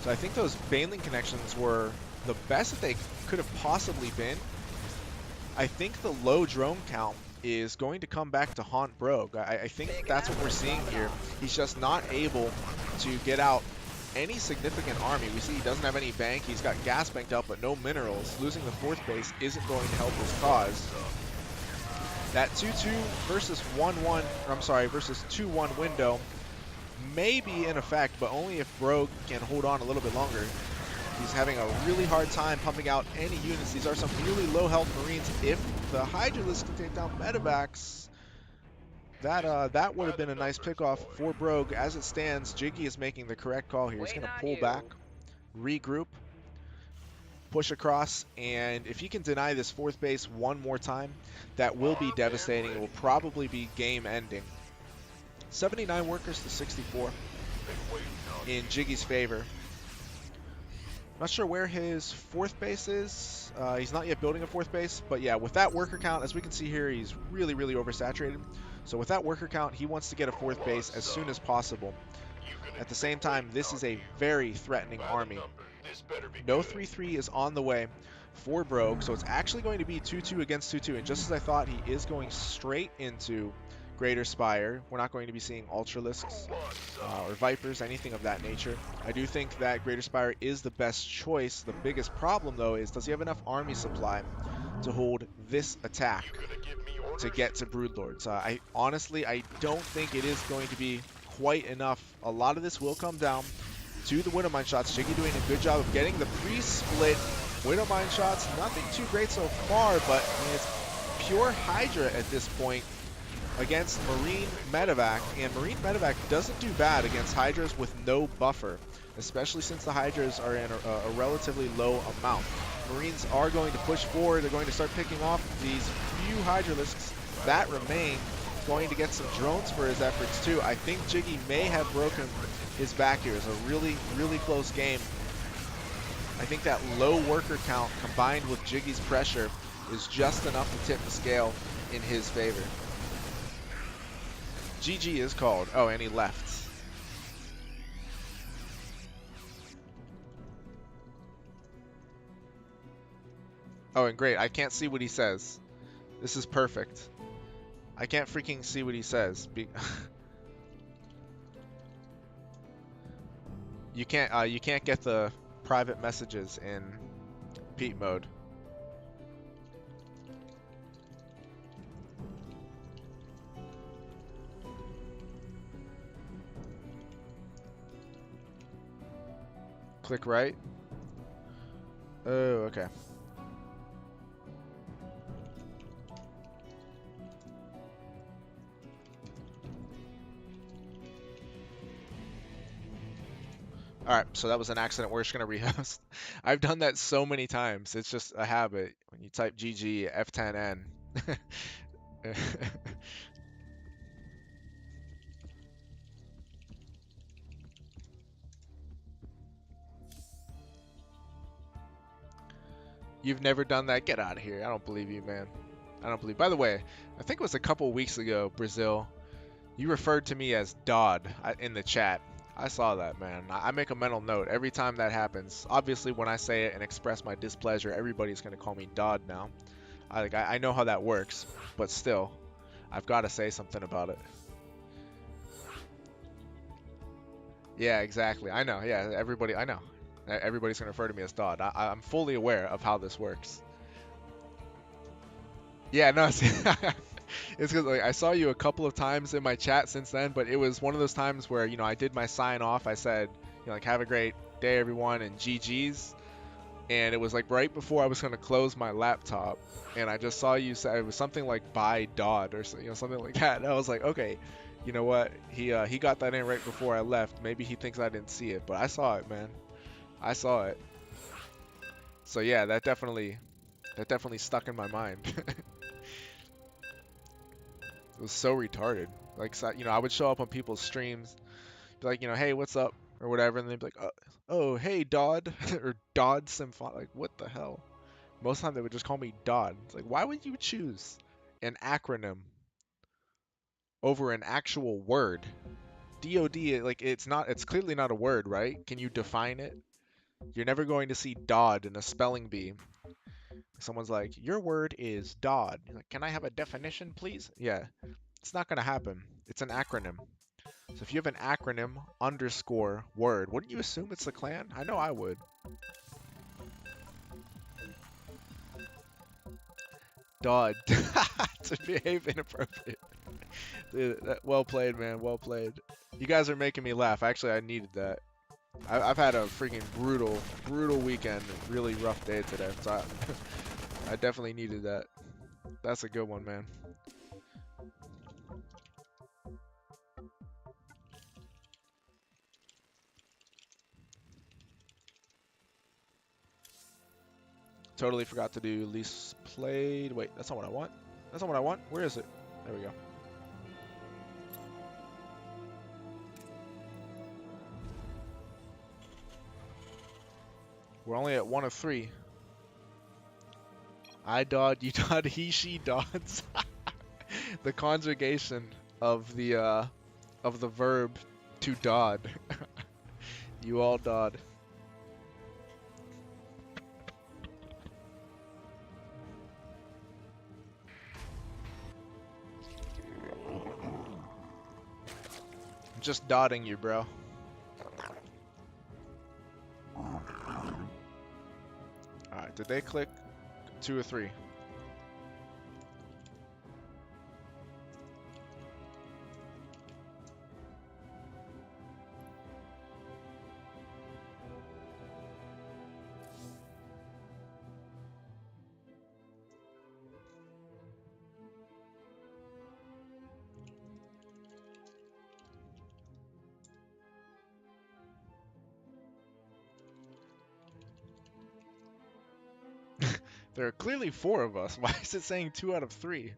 Speaker 2: So I think those Banelink connections were the best that they could have possibly been. I think the low drone count is going to come back to haunt Brogue. I think that's what we're seeing here. He's just not able to get out any significant army. We see he doesn't have any bank. He's got gas banked up, but no minerals. Losing the 4th base isn't going to help his cause. That 2-2 versus 1-1, or I'm sorry, versus 2-1 window may be in effect, but only if Brogue can hold on a little bit longer. He's having a really hard time pumping out any units. These are some really low health Marines. If the Hydralisk can take down Medivacs, that would have been a nice pickoff for Brogue. As it stands, Jiggy is making the correct call here. He's
Speaker 4: Waiting
Speaker 2: going to
Speaker 4: on
Speaker 2: pull
Speaker 4: you.
Speaker 2: back, regroup, push across, and if he can deny this fourth base one more time, that will be devastating. It will probably be game ending. 79 workers to 64 in Jiggy's favor. Not sure where his fourth base is. He's not yet building a fourth base, but yeah, with that worker count, as we can see here, he's really, really oversaturated. So with that worker count, he wants to get a fourth base as soon as possible. At the same time, this is a very threatening army. No 3-3 is on the way for Brogue, so it's actually going to be 2-2 against 2-2. And just as I thought, he is going straight into Greater Spire. We're not going to be seeing Ultralisks or Vipers, anything of that nature. I do think that Greater Spire is the best choice. The biggest problem, though, is does he have enough army supply to hold this attack to get to Broodlords? I honestly don't think it is going to be quite enough. A lot of this will come down to the Widowmine shots. Jiggy doing a good job of getting the pre-split Widowmine shots. Nothing too great so far, but I mean, it's pure Hydra at this point against Marine Medevac, and Marine Medevac doesn't do bad against Hydras with no buffer, especially since the Hydras are in a relatively low amount. Marines are going to push forward. They're going to start picking off these few Hydralisks that remain. Going to get some drones for his efforts too. I think Jiggy may have broken his back here. It's a really, really close game. I think that low worker count combined with Jiggy's pressure is just enough to tip the scale in his favor. GG is called. Oh, and he left. Oh, and great. I can't see what he says. This is perfect. I can't freaking see what he says. You can't get the private messages in Pete mode. Click right. Oh, okay. Alright, so that was an accident. We're just going to rehost. I've done that so many times. It's just a habit. When you type GG, F10N. You've never done that? Get out of here. I don't believe you, man. I don't believe. By the way, I think it was a couple weeks ago, Brazil, you referred to me as Dodd in the chat. I saw that, man. I make a mental note every time that happens. Obviously, when I say it and express my displeasure, everybody's going to call me Dodd now. I know how that works, but still, I've got to say something about it. Yeah, exactly. I know. Yeah, everybody, I know. Everybody's going to refer to me as Dodd. I'm fully aware of how this works. Yeah, no, it's because like, I saw you a couple of times in my chat since then, but it was one of those times where, you know, I did my sign off. I said, you know, like, have a great day, everyone, and GG's. And it was like right before I was going to close my laptop, and I just saw you say it was something like "by Dodd" or you know, something like that. And I was like, okay, you know what? He got that in right before I left. Maybe he thinks I didn't see it, but I saw it, man. I saw it. So yeah, that definitely stuck in my mind. It was so retarded. Like, so, you know, I would show up on people's streams, be like, you know, hey, what's up, or whatever, and they'd be like, oh, hey, Dodd, or Dodd Symphon. Like, what the hell? Most of the time they would just call me Dodd. It's like, why would you choose an acronym over an actual word? DOD, like, it's clearly not a word, right? Can you define it? You're never going to see Dodd in a spelling bee. Someone's like, your word is Dodd. You're like, can I have a definition, please? Yeah, it's not going to happen. It's an acronym. So if you have an acronym underscore word, wouldn't you assume it's the clan? I know I would. Dodd. To behave inappropriate. Dude, well played, man. Well played. You guys are making me laugh. Actually, I needed that. I've had a freaking brutal weekend. Really rough day today. So I definitely needed that. That's a good one, man. Totally forgot to do least played. Wait, that's not what I want. That's not what I want. Where is it? There we go. We're only at 1 of 3. I dod, you dod, he, she dods. The conjugation of the verb to dod. You all dod. I'm just dotting you, bro. Alright, did they click 2 or 3? There are clearly 4 of us. Why is it saying 2 out of 3?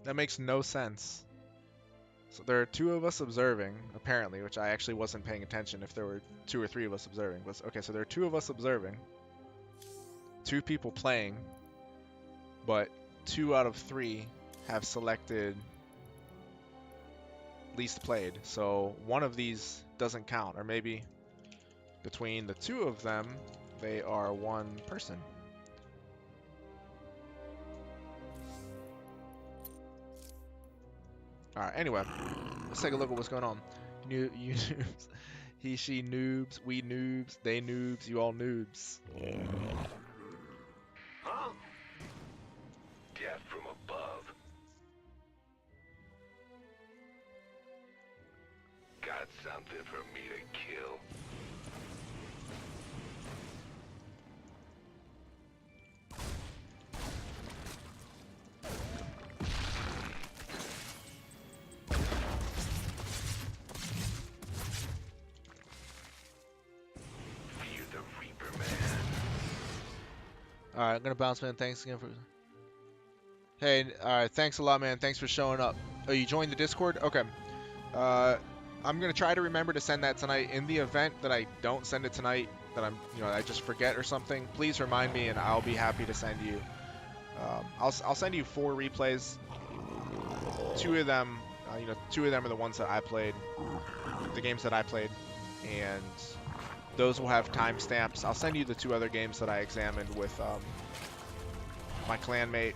Speaker 2: That makes no sense. So there are 2 of us observing, apparently, which I actually wasn't paying attention if there were 2 or 3 of us observing. But okay, so there are 2 of us observing, 2 people playing, but 2 out of 3 have selected least played. So one of these doesn't count, or maybe between the 2 of them, they are 1 person. Alright, anyway, let's take a look at what's going on. You noobs. He, she noobs, we noobs, they noobs, you all noobs.
Speaker 1: Huh? Death from above. Got something for me to kill? Fear the Reaper, man.
Speaker 2: Alright, I'm gonna bounce, man. Thanks again for... Hey, alright, thanks a lot, man. Thanks for showing up. Oh, you joined the Discord? Okay. I'm gonna try to remember to send that tonight. In the event that I don't send it tonight, that I just forget or something, please remind me and I'll be happy to send you. I'll send you 4 replays. 2 of them, 2 of them are the ones that I played, the games that I played, and those will have timestamps. I'll send you the 2 other games that I examined with my clanmate.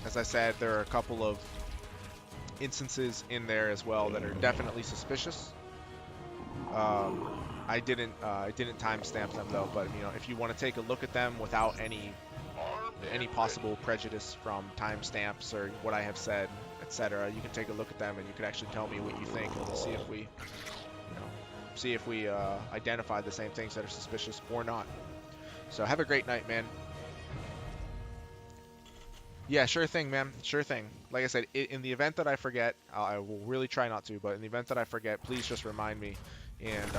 Speaker 2: As I said, there are a couple of instances in there as well that are definitely suspicious. I didn't timestamp them though, but if you want to take a look at them without any possible prejudice from timestamps or what I have said, etc., you can take a look at them and you can actually tell me what you think, and we'll see if we identify the same things that are suspicious or not. So have a great night, man. Yeah, sure thing, man. Sure thing. Like I said, in the event that I forget, I will really try not to, but in the event that I forget, please just remind me. And,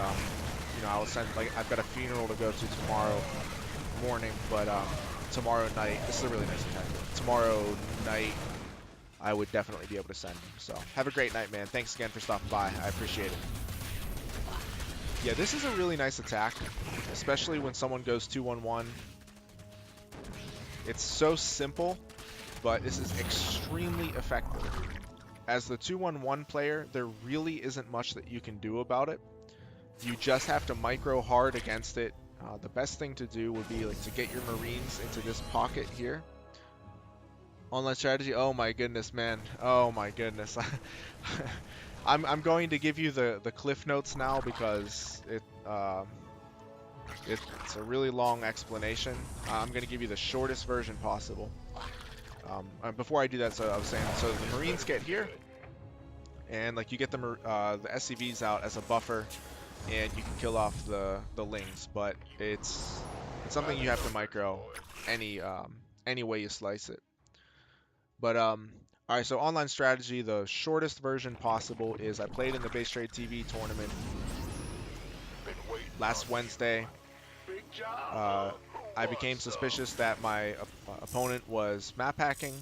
Speaker 2: I will send, I've got a funeral to go to tomorrow morning, but tomorrow night, this is a really nice attack. Tomorrow night, I would definitely be able to send. So have a great night, man. Thanks again for stopping by. I appreciate it. Yeah, this is a really nice attack, especially when someone goes 2-1-1. It's so simple, but this is extremely effective. As the 2-1-1 player, there really isn't much that you can do about it. You just have to micro hard against it. The best thing to do would be to get your Marines into this pocket here. Online strategy. Oh my goodness, man. Oh my goodness. I'm going to give you the cliff notes now because it's a really long explanation. I'm going to give you the shortest version possible. Before I do that, so I was saying, so the Marines get here, and you get the SCVs out as a buffer, and you can kill off the Lings, but it's something you have to micro any way you slice it. But All right, so online strategy, the shortest version possible is I played in the Base Trade TV tournament
Speaker 1: Been waiting
Speaker 2: last
Speaker 1: on
Speaker 2: Wednesday.
Speaker 1: you. Big job.
Speaker 2: I became suspicious that my opponent was map hacking.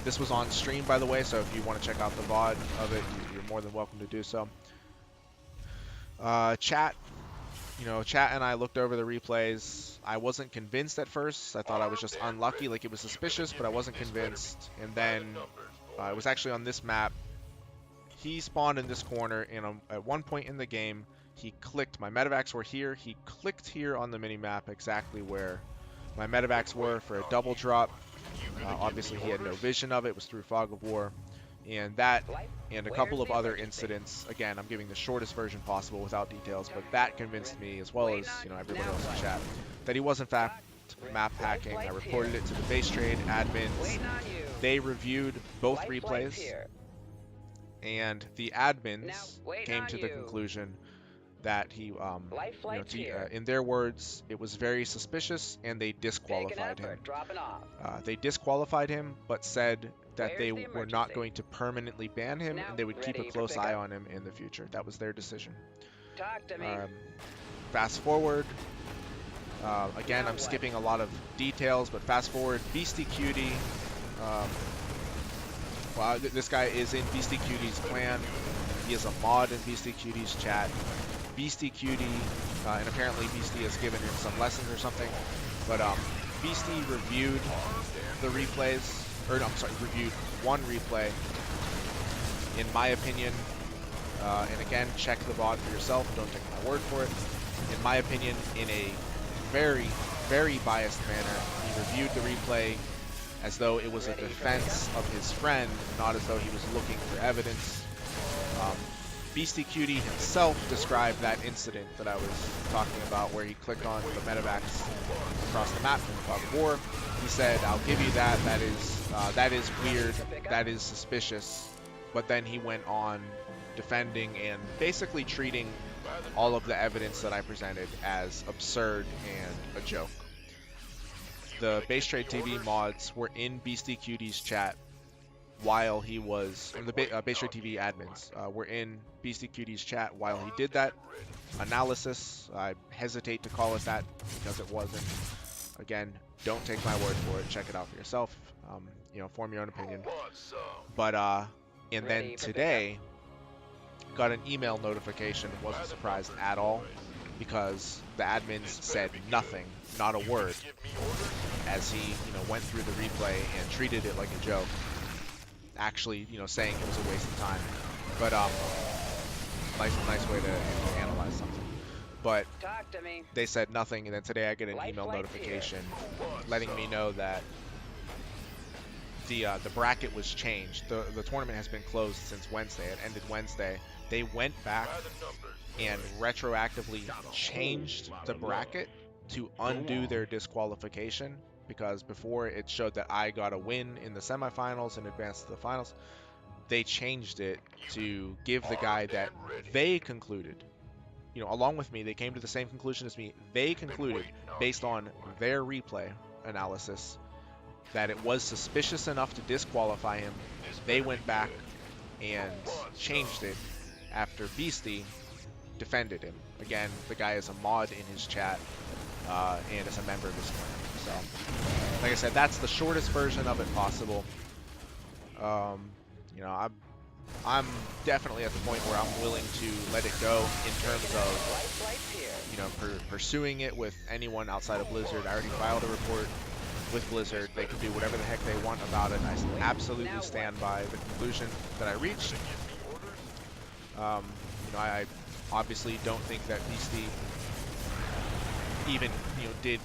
Speaker 2: This was on stream, by the way, so if you want to check out the VOD of it, you're more than welcome to do so. Chat and I looked over the replays. I wasn't convinced at first. I thought I was just unlucky, like it was suspicious, but I wasn't convinced. And then it was actually on this map. He spawned in this corner, and at one point in the game, he clicked. My medevacs were here. He clicked here on the mini-map exactly where my medevacs were for a double drop. Obviously, he had no vision of it. It was through Fog of War. And that, and a couple of other incidents. Again, I'm giving the shortest version possible without details, but that convinced me, as well as everybody else in chat, that he was in fact map hacking. I reported it to the Base Trade admins. They reviewed both replays, and the admins came to the conclusion that he, in their words, it was very suspicious, and they disqualified him. They disqualified him, but said that they were not going to permanently ban him, and they would keep a close eye on him in the future. That was their decision. Fast forward. Again, I'm skipping a lot of details, but fast forward. Beastie Cutie. This guy is in Beastie Cutie's clan. He is a mod in Beastie Cutie's chat. Beastie Cutie, and apparently Beastie has given him some lessons or something, but Beastie reviewed the replays, reviewed one replay, in my opinion, and again, check the VOD for yourself, don't take my word for it. In my opinion, in a very, very biased manner, he reviewed the replay as though it was a defense of his friend, not as though he was looking for evidence. Beastie Cutie himself described that incident that I was talking about where he clicked on the medevacs across the map from the Fog of War. He said, I'll give you that, that is weird, that is suspicious. But then he went on defending and basically treating all of the evidence that I presented as absurd and a joke. The Base Trade TV mods were in Beastie Cutie's chat while he was, the Base Trade TV admins were in Beastie Cutie's chat while he did that analysis. I hesitate to call it that because it wasn't. Again, don't take my word for it. Check it out for yourself. Form your own opinion. But and then today, got an email notification. Wasn't surprised at all because the admins said nothing, not a word, as he went through the replay and treated it like a joke. Actually, saying it was a waste of time. But nice way to analyze something. But they said nothing, and then today I get an email notification letting me know that the bracket was changed. The tournament has been closed since Wednesday. It ended Wednesday. They went back and retroactively changed the bracket to undo their disqualification, because before it showed that I got a win in the semifinals and advanced to the finals. They changed it to give the guy that they concluded, along with me, they came to the same conclusion as me. They concluded, based on their replay analysis, that it was suspicious enough to disqualify him. They went back and changed it after Beastie defended him. Again, the guy is a mod in his chat and is a member of his clan. So, like I said, that's the shortest version of it possible. I'm definitely at the point where I'm willing to let it go in terms of, pursuing it with anyone outside of Blizzard. I already filed a report with Blizzard. They can do whatever the heck they want about it. I absolutely stand by the conclusion that I reached. I obviously don't think that Beastie even, did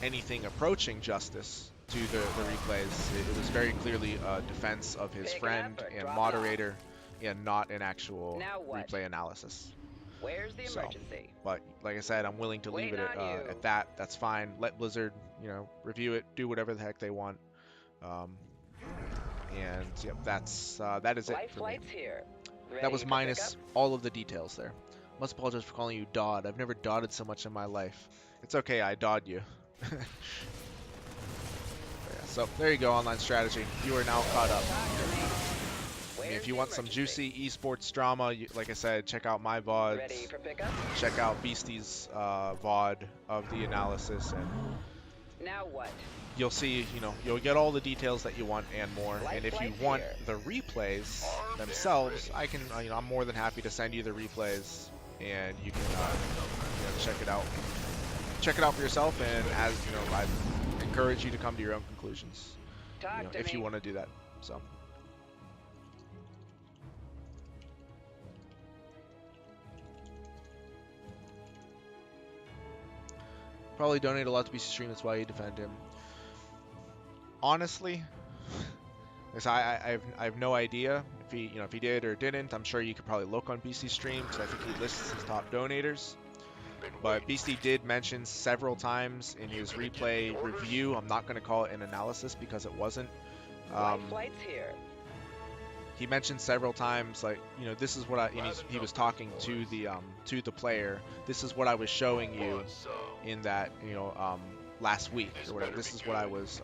Speaker 2: anything approaching justice to the replays. It was very clearly a defense of his friend and moderator and not an actual replay analysis.
Speaker 4: Where's the emergency?
Speaker 2: But like I said, I'm willing to leave it at that. That's fine. Let Blizzard, review it, do whatever the heck they want. And yep, that is it for me. That was minus all of the details there. Must apologize for calling you Dodd. I've never dotted so much in my life. It's okay, I Dodd you. So there you go, online strategy. You are now caught up.
Speaker 4: Talk to me.
Speaker 2: I mean,
Speaker 4: Where's
Speaker 2: if you
Speaker 4: the
Speaker 2: want some
Speaker 4: emergency?
Speaker 2: juicy esports drama, like I said, check out my VODs.
Speaker 4: Ready for pickup?
Speaker 2: Check out Beastie's VOD of the analysis, and
Speaker 4: Now what?
Speaker 2: you'll see, you know, you'll get all the details that you want and more.
Speaker 4: Light
Speaker 2: And if you
Speaker 4: flight's
Speaker 2: want
Speaker 4: here.
Speaker 2: the replays themselves, I can, you know, I'm more than happy to send you the replays, and you can, you know, check it out. Check it out for yourself, and as you know, I encourage you to come to your own conclusions,
Speaker 4: Talk
Speaker 2: you know,
Speaker 4: to
Speaker 2: if
Speaker 4: me.
Speaker 2: you want to do that. So. Probably donate a lot to BC Stream. That's why you defend him. Honestly, I have no idea if he did or didn't. I'm sure you could probably look on BC Stream because I think he lists his top donators. But Beastie did mention several times in his replay review. I'm not going to call it an analysis because it wasn't.
Speaker 4: Light flight's here.
Speaker 2: He mentioned several times, like, you know, this is what and he was talking to the player. This is what I was showing you in that, you know, last week or whatever. This is what I was,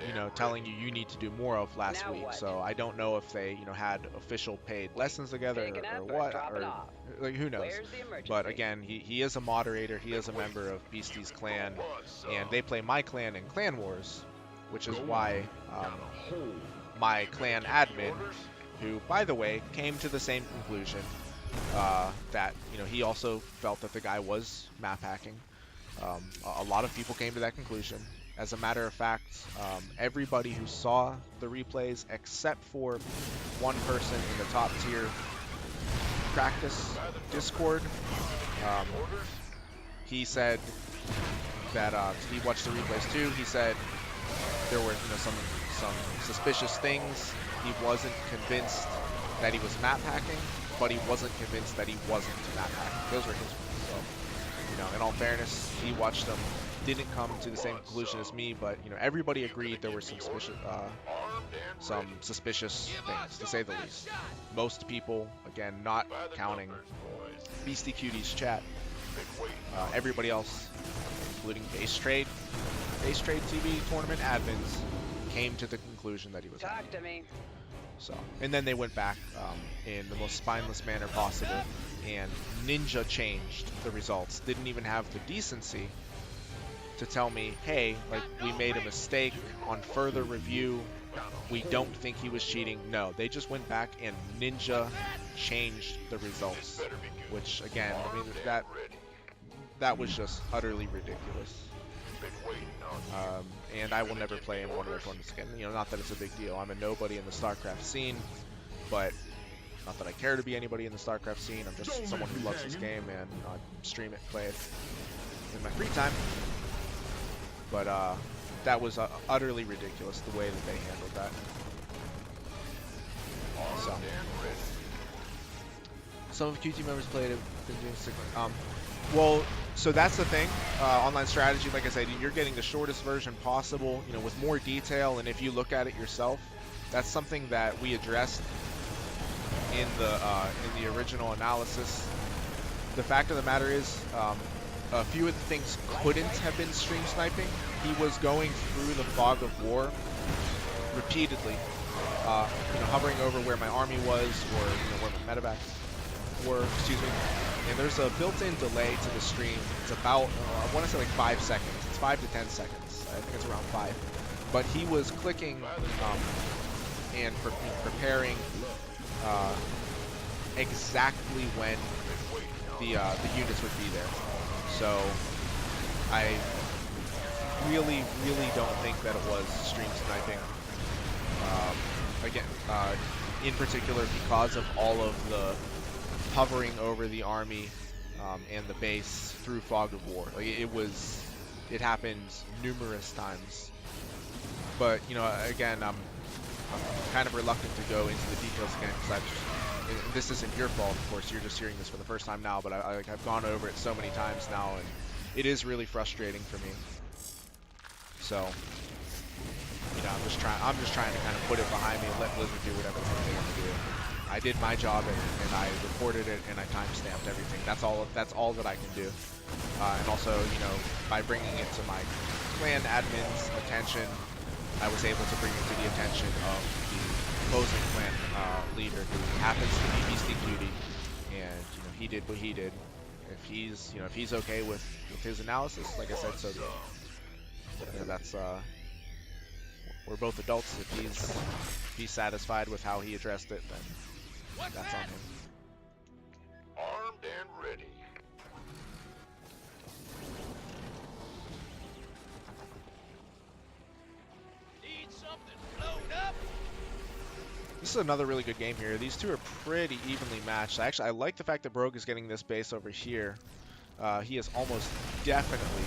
Speaker 2: you know, telling you need to do more of last
Speaker 4: Now
Speaker 2: week.
Speaker 4: what?
Speaker 2: So I don't know if they, you know, had official paid lessons together
Speaker 4: Picking
Speaker 2: or
Speaker 4: up
Speaker 2: what,
Speaker 4: dropping
Speaker 2: or
Speaker 4: off.
Speaker 2: like who knows.
Speaker 4: Where's the emergency?
Speaker 2: But again, he is a moderator. He is a member of Beastie's clan, and they play my clan in Clan Wars, which is why my clan admin, who, by the way, came to the same conclusion, that, you know, he also felt that the guy was map hacking. A lot of people came to that conclusion. As a matter of fact, everybody who saw the replays, except for one person in the top tier practice Discord, he said that he watched the replays too. He said there were, you know, some suspicious things. He wasn't convinced that he was map hacking, but he wasn't convinced that he wasn't map hacking. Those were his words. So, you know, in all fairness, he watched them, didn't come to the same conclusion as me, but, you know, everybody agreed there were some suspicious things, to say the least. Most people, again, not counting Beastie Cutie's chat, everybody else, including Base Trade TV tournament admins, came to the conclusion that he was hacking.
Speaker 4: Talk to me.
Speaker 2: So, and then they went back in the most spineless manner possible, and Ninja changed the results. Didn't even have the decency to tell me, hey, like, we made a mistake on further review. We don't think he was cheating. No, they just went back and Ninja changed the results, which, again, I mean, that was just utterly ridiculous. And I will never play in one of their tournaments again. You know, not that it's a big deal. I'm a nobody in the StarCraft scene, but not that I care to be anybody in the StarCraft scene. I'm just someone who loves this game, and I stream it, play it in my free time. But that was utterly ridiculous, the way that they handled that. So, some of QT members played it, been doing well, so that's the thing. Online strategy, like I said, you're getting the shortest version possible, you know, with more detail. And if you look at it yourself, that's something that we addressed in the original analysis. The fact of the matter is, a few of the things couldn't have been stream sniping. He was going through the fog of war repeatedly, you know, hovering over where my army was, or, you know, where my medevacs were, excuse me. And there's a built-in delay to the stream. It's about, I want to say like 5 seconds. It's 5 to 10 seconds. I think it's around 5. But he was clicking and preparing exactly when the units would be there. So I really don't think that it was stream sniping. Again, in particular because of all of the hovering over the army and the base through fog of war. Like, it happened numerous times. But, you know, again, I'm kind of reluctant to go into the details again, because this isn't your fault, of course. You're just hearing this for the first time now, but I've gone over it so many times now, and it is really frustrating for me. So, you know, I'm just trying to kind of put it behind me and let Blizzard do whatever they want to do. I did my job, and I recorded it, and I timestamped everything. That's all that I can do. and also, you know, by bringing it to my clan admin's attention, I was able to bring it to the attention of the opposing clan leader, who happens to be Beasting Duty, and you know, he did what he did. If he's, you know, if he's okay with his analysis, like I said, so do I. You know, that's we're both adults. If he's satisfied with how he addressed it, then that's on him.
Speaker 1: Armed and ready.
Speaker 5: Need something blowed up?
Speaker 2: This is another really good game here. These two are pretty evenly matched. I like the fact that Brogue is getting this base over here. He is almost definitely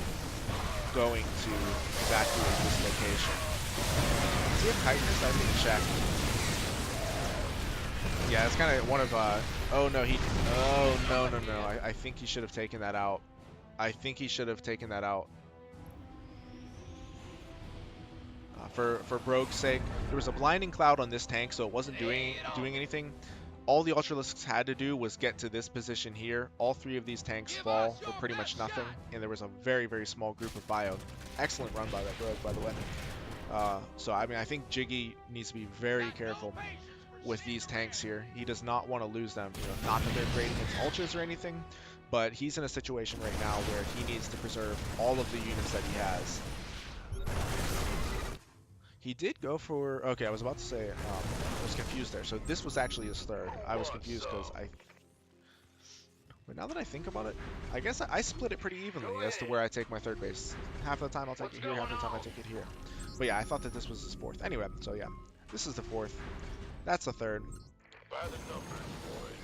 Speaker 2: going to evacuate this location. Does he have tightness? I didn't check. Yeah, it's kind of one of, oh no, no. I think he should have taken that out. I think he should have taken that out. For Brogue's sake, there was a blinding cloud on this tank, so it wasn't doing anything. All the Ultralisks had to do was get to this position here. All three of these tanks fall for pretty much nothing, and there was a very, very small group of bio. Excellent run by that Brogue, by the way. So, I mean, I think Jiggy needs to be very careful with these tanks here. He does not want to lose them. You know, not that they're great against Ultras or anything, but he's in a situation right now where he needs to preserve all of the units that he has. He did go for... Okay, I was about to say... I was confused there. So this was actually his third. I was confused because But now that I think about it, I guess I split it pretty evenly as to where I take my third base. Half of the time I'll take it here, half of the time I take it here. But yeah, I thought that this was his fourth. Anyway, so yeah, this is the fourth. That's the third.
Speaker 1: By the numbers,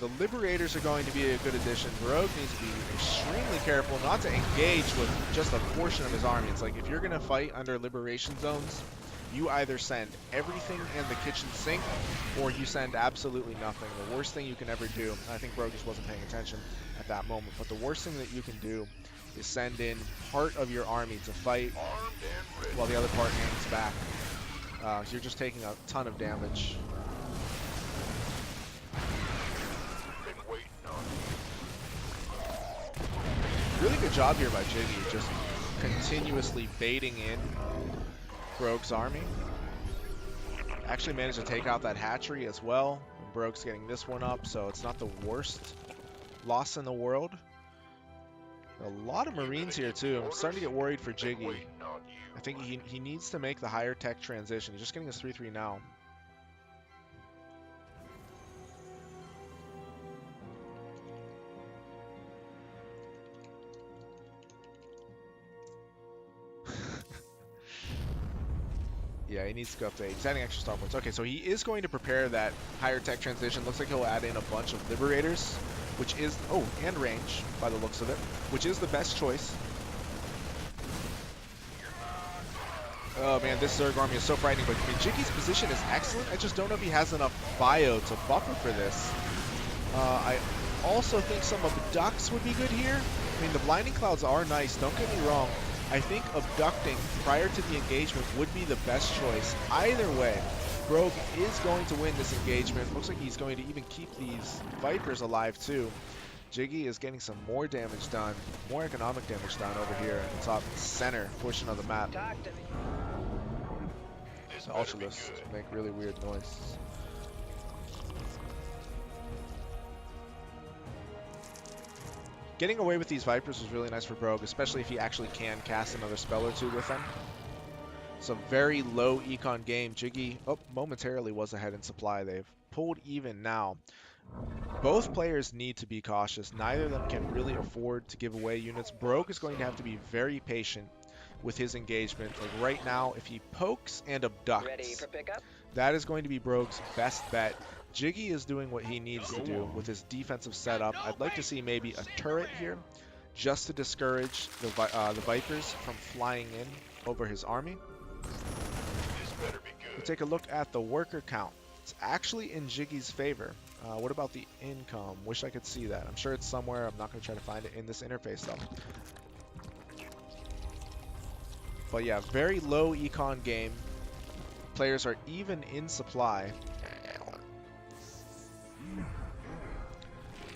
Speaker 1: boys.
Speaker 2: The Liberators are going to be a good addition. Brogue needs to be extremely careful not to engage with just a portion of his army. It's like if you're going to fight under Liberation Zones, you either send everything in the kitchen sink, or you send absolutely nothing. The worst thing you can ever do, I think Brogue just wasn't paying attention at that moment, but the worst thing that you can do is send in part of your army to fight while the other part hangs back. You're just taking a ton of damage.
Speaker 1: Been waiting on
Speaker 2: Really good job here by Jiggy, just continuously baiting in Brogue's army. Actually managed to take out that hatchery as well. And Brogue's getting this one up, so it's not the worst loss in the world. A lot of Marines here too. I'm starting to get worried for Jiggy.
Speaker 1: waiting on you.
Speaker 2: I think he needs to make the higher tech transition. He's just getting his 3-3 now. Yeah, he needs to go up to 8. He's adding extra star points. Okay, so he is going to prepare that higher tech transition. Looks like he'll add in a bunch of Liberators, which is... Oh, and range, by the looks of it, which is the best choice. Oh man, this Zerg army is so frightening, but I mean, Jiggy's position is excellent. I just don't know if he has enough bio to buffer for this. I also think some abducts would be good here. I mean, the blinding clouds are nice, don't get me wrong. I think abducting prior to the engagement would be the best choice. Either way, Brogue is going to win this engagement. Looks like he's going to even keep these Vipers alive too. Jiggy is getting some more damage done, more economic damage done over here in the top center portion of the map.
Speaker 4: Talk to me.
Speaker 1: This
Speaker 2: The
Speaker 1: better be
Speaker 2: Ultralisks
Speaker 1: good.
Speaker 2: make really weird noise. Getting away with these Vipers was really nice for Brogue, especially if he actually can cast another spell or two with them. It's a very low econ game. Jiggy, momentarily was ahead in supply. They've pulled even now. Both players need to be cautious. Neither of them can really afford to give away units. Brogue is going to have to be very patient with his engagement. Like right now, if he pokes and
Speaker 4: Ready
Speaker 2: abducts,
Speaker 4: for pickup?
Speaker 2: that is going to be Brogue's best bet. Jiggy is doing what he needs to do with his defensive setup. I'd like to see maybe a turret here, just to discourage the Vipers from flying in over his army.
Speaker 1: This better be
Speaker 2: We'll
Speaker 1: good.
Speaker 2: take a look at the worker count. It's actually in Jiggy's favor. What about the income? Wish I could see that. I'm sure it's somewhere. I'm not going to try to find it in this interface though. But yeah, very low econ game. Players are even in supply.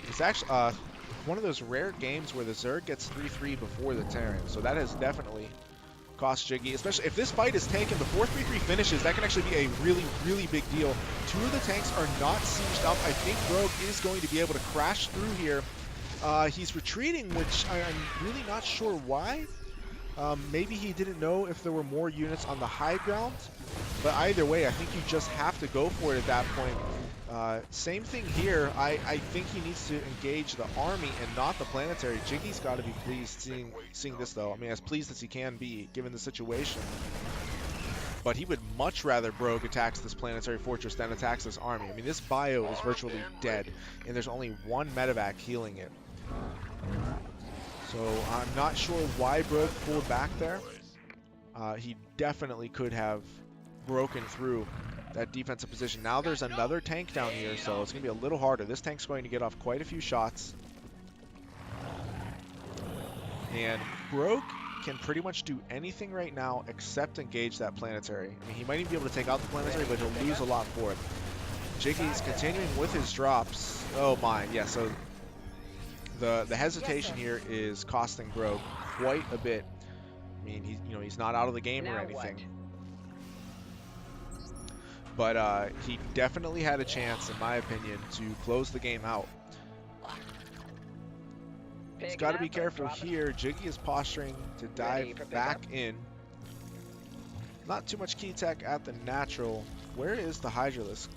Speaker 2: It's actually one of those rare games where the Zerg gets 3-3 before the Terran, so that has definitely cost Jiggy, especially if this fight is taken before 3-3 finishes. That can actually be a really, really big deal. Two of the tanks are not sieged up. I think Rogue is going to be able to crash through here. He's retreating, which I'm really not sure why. Maybe he didn't know if there were more units on the high ground, but either way, I think you just have to go for it at that point. Same thing here. I think he needs to engage the army and not the planetary. Jiggy's got to be pleased seeing this, though. I mean, as pleased as he can be, given the situation. But he would much rather Brogue attacks this planetary fortress than attacks this army. I mean, this bio is virtually dead, and there's only one medevac healing it. So I'm not sure why Brogue pulled back there. He definitely could have broken through that defensive position. Now there's another tank down here, so it's going to be a little harder. This tank's going to get off quite a few shots. And Brogue can pretty much do anything right now except engage that planetary. I mean, he might even be able to take out the planetary, but he'll lose a lot for it. Jiggy's continuing with his drops. Oh my, yeah, so the hesitation here is costing Brogue quite a bit. I mean, he's not out of the game or anything. But he definitely had a chance, in my opinion, to close the game out. He's got to be careful here. Jiggy is posturing to dive back in. Not too much key tech at the natural. Where is the Hydralisk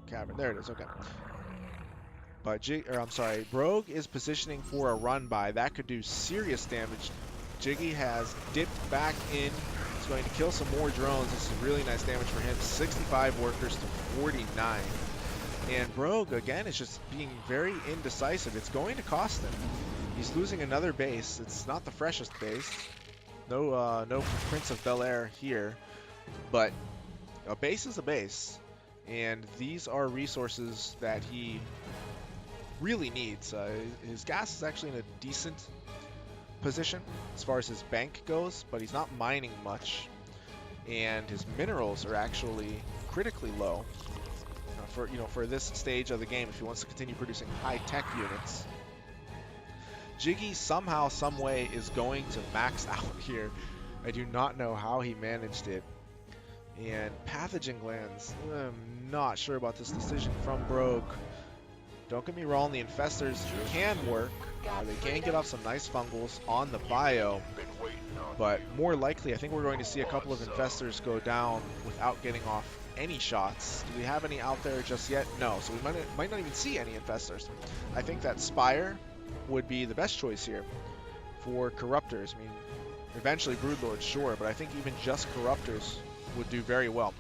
Speaker 2: cavern? There it is. Okay. But Brogue is positioning for a run by. That could do serious damage. Jiggy has dipped back in. He's going to kill some more drones. This is really nice damage for him. 65 workers to 49. And Brogue, again, is just being very indecisive. It's going to cost him. He's losing another base. It's not the freshest base. No Prince of Bel-Air here. But a base is a base. And these are resources that he really needs. His gas is actually in a decent position as far as his bank goes, but he's not mining much, and his minerals are actually critically low for this stage of the game if he wants to continue producing high-tech units. Jiggy somehow, some way is going to max out here. I do not know how he managed it. And pathogen glands, I'm not sure about this decision from Brogue. Don't get me wrong, the infestors can work. They can get off some nice fungals on the bio, but more likely I think we're going to see a couple of infestors go down without getting off any shots. Do we have any out there just yet? No, so we might not even see any infestors. I think that Spire would be the best choice here for Corruptors. I mean, eventually Broodlords, sure, but I think even just Corruptors would do very well.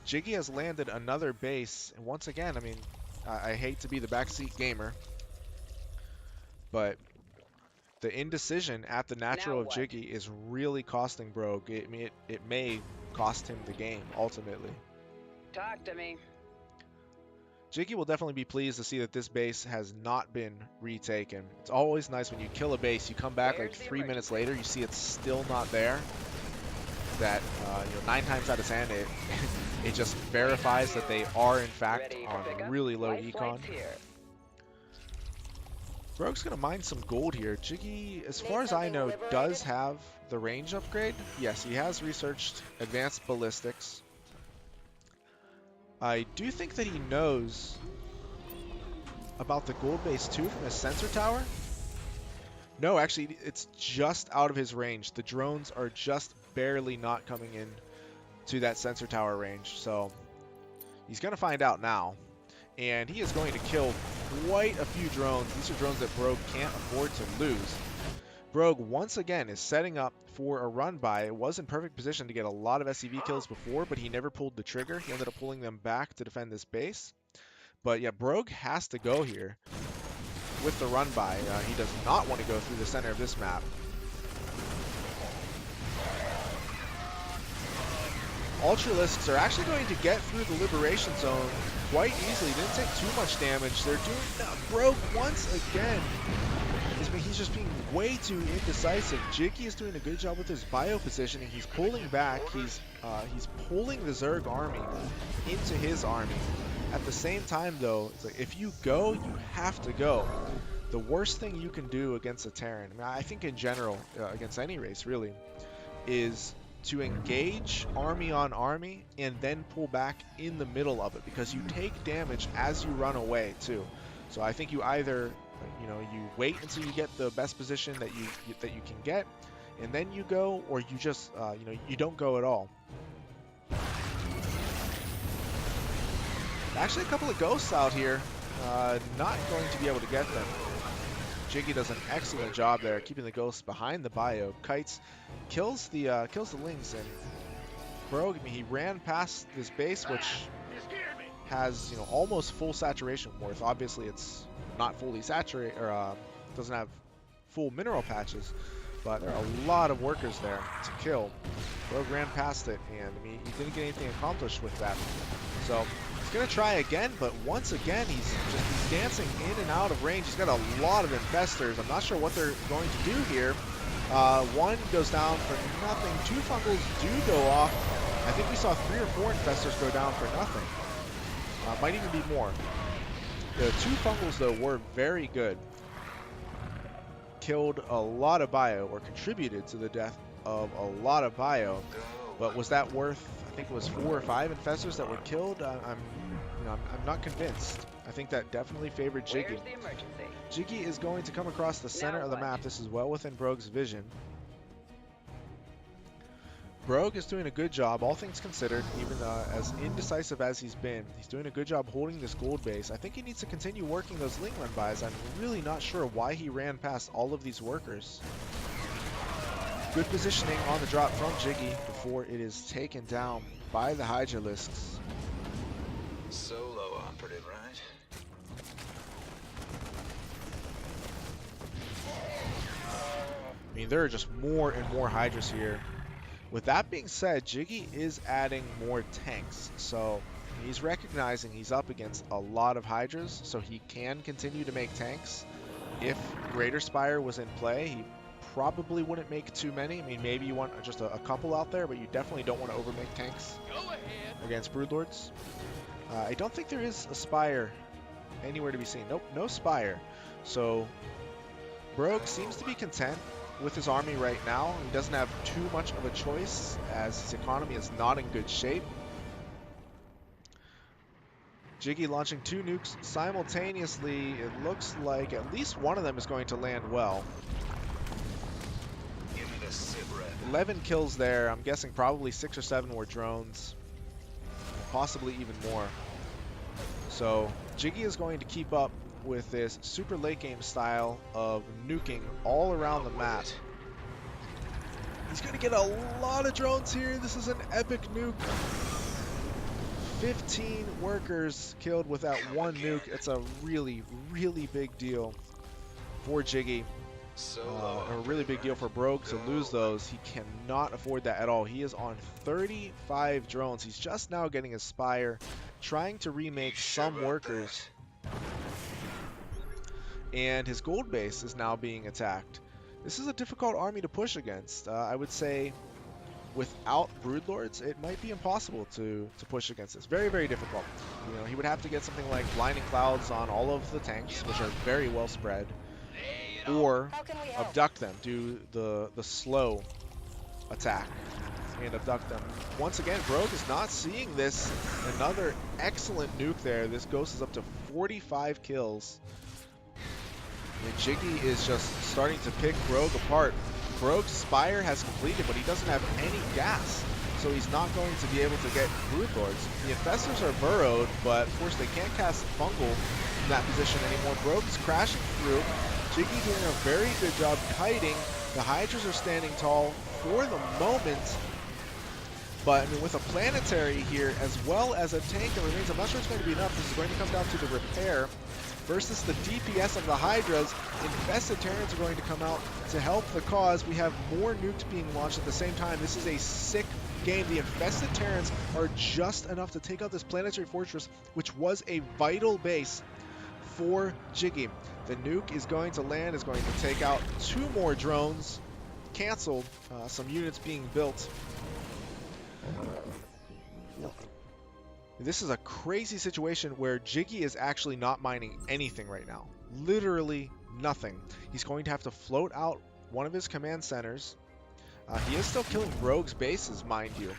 Speaker 2: Jiggy has landed another base, and once again, I mean, I hate to be the backseat gamer, but the indecision at the natural of Jiggy is really costing Brogue. I mean, it may cost him the game, ultimately.
Speaker 4: Talk to me.
Speaker 2: Jiggy will definitely be pleased to see that this base has not been retaken. It's always nice when you kill a base, you come back like 3 minutes later, you see it's still not there. That, 9 times out of 10, it just verifies that they are, in fact, on really low econ. Brogue's going to mine some gold here. Jiggy, as far as I know, does have the range upgrade. Yes, he has researched advanced ballistics. I do think that he knows about the gold base too from his sensor tower. No, actually, it's just out of his range. The drones are just barely not coming in to that sensor tower range. So he's going to find out now. And he is going to kill quite a few drones. These are drones that Brogue can't afford to lose. Brogue, once again, is setting up for a run by. It was in perfect position to get a lot of SCV kills before, but he never pulled the trigger. He ended up pulling them back to defend this base. But yeah, Brogue has to go here with the run by. He does not want to go through the center of this map. Ultralisks are actually going to get through the Liberation Zone quite easily. Didn't take too much damage. They're doing Brogue once again. He's just being way too indecisive. Jiggy is doing a good job with his bio positioning. He's pulling back. He's pulling the Zerg army into his army. At the same time, though, it's like if you go, you have to go. the worst thing you can do against a Terran, I mean, I think in general, against any race really, is to engage army on army and then pull back in the middle of it, because you take damage as you run away too. So I think you either, you wait until you get the best position that you can get, and then you go, or you just, you don't go at all. Actually, a couple of ghosts out here. Not going to be able to get them. Jiggy does an excellent job there, keeping the ghosts behind the bio. Kites kills the lings, and Brogue, I mean, he ran past this base, which has almost full saturation worth. Obviously, it's not fully saturated, or doesn't have full mineral patches, but there are a lot of workers there to kill. Brogue ran past it, and I mean, he didn't get anything accomplished with that. So he's gonna try again, but once again, he's dancing in and out of range. He's got a lot of infestors. I'm not sure what they're going to do here. One goes down for nothing. 2 fungals do go off. I think we saw 3 or 4 infestors go down for nothing. Might even be more. The 2 fungals, though, were very good. Killed a lot of bio, or contributed to the death of a lot of bio. But was that worth, I think it was 4 or 5 infestors that were killed? I'm not convinced. I think that definitely favored Jiggy.
Speaker 4: Where's the emergency?
Speaker 2: Jiggy is going to come across the center
Speaker 4: Now
Speaker 2: of the
Speaker 4: what?
Speaker 2: map. This is well within Brogue's vision. Brogue is doing a good job, all things considered, even as indecisive as he's been. He's doing a good job holding this gold base. I think he needs to continue working those link run bys. I'm really not sure why he ran past all of these workers. Good positioning on the drop from Jiggy before it is taken down by the Hydralisks.
Speaker 6: Solo operative, right?
Speaker 2: I mean, there are just more and more Hydras here. With that being said, Jiggy is adding more tanks, so he's recognizing he's up against a lot of Hydras, so he can continue to make tanks. If Greater Spire was in play, he probably wouldn't make too many. I mean, maybe you want just a couple out there, but you definitely don't want to overmake tanks
Speaker 5: Go ahead.
Speaker 2: against Broodlords. I don't think there is a Spire anywhere to be seen. Nope, no Spire. So Brogue seems to be content with his army right now. He doesn't have too much of a choice, as his economy is not in good shape. Jiggy launching 2 nukes simultaneously. It looks like at least one of them is going to land well.
Speaker 6: Give me the sit rep.
Speaker 2: 11 kills there. I'm guessing probably 6 or 7 were drones, possibly even more. So Jiggy is going to keep up with this super late game style of nuking all around the map. He's going to get a lot of drones here. This is an epic nuke. 15 workers killed with that 1 nuke. It's a really, really big deal for Jiggy. A really big deal for Brogue to lose those. He cannot afford that at all. He is on 35 drones. He's just now getting his Spire, trying to remake some workers. And his gold base is now being attacked. This is a difficult army to push against. I would say without Broodlords, it might be impossible to push against this. Very, very difficult. He would have to get something like Blinding Clouds on all of the tanks, which are very well spread, or abduct them, do the slow attack and abduct them. Once again, Brogue is not seeing this. Another excellent nuke there. This ghost is up to 45 kills. And Jiggy is just starting to pick Brogue apart. Brogue's Spire has completed, but he doesn't have any gas, so he's not going to be able to get Broodlords. The Infestors are burrowed, but of course they can't cast Fungal in that position anymore. Brogue is crashing through. Jiggy doing a very good job kiting. The Hydras are standing tall for the moment, but I mean, with a planetary here as well as a tank that remains, I'm not sure it's going to be enough. This is going to come down to the repair versus the DPS of the Hydras. Infested Terrans are going to come out to help the cause. We have more nukes being launched at the same time. This is a sick game. The Infested Terrans are just enough to take out this planetary fortress, which was a vital base for Jiggy. The nuke is going to land, is going to take out 2 more drones, canceled, some units being built. This is a crazy situation where Jiggy is actually not mining anything right now. Literally nothing. He's going to have to float out one of his command centers. He is still killing Rogue's bases, mind you.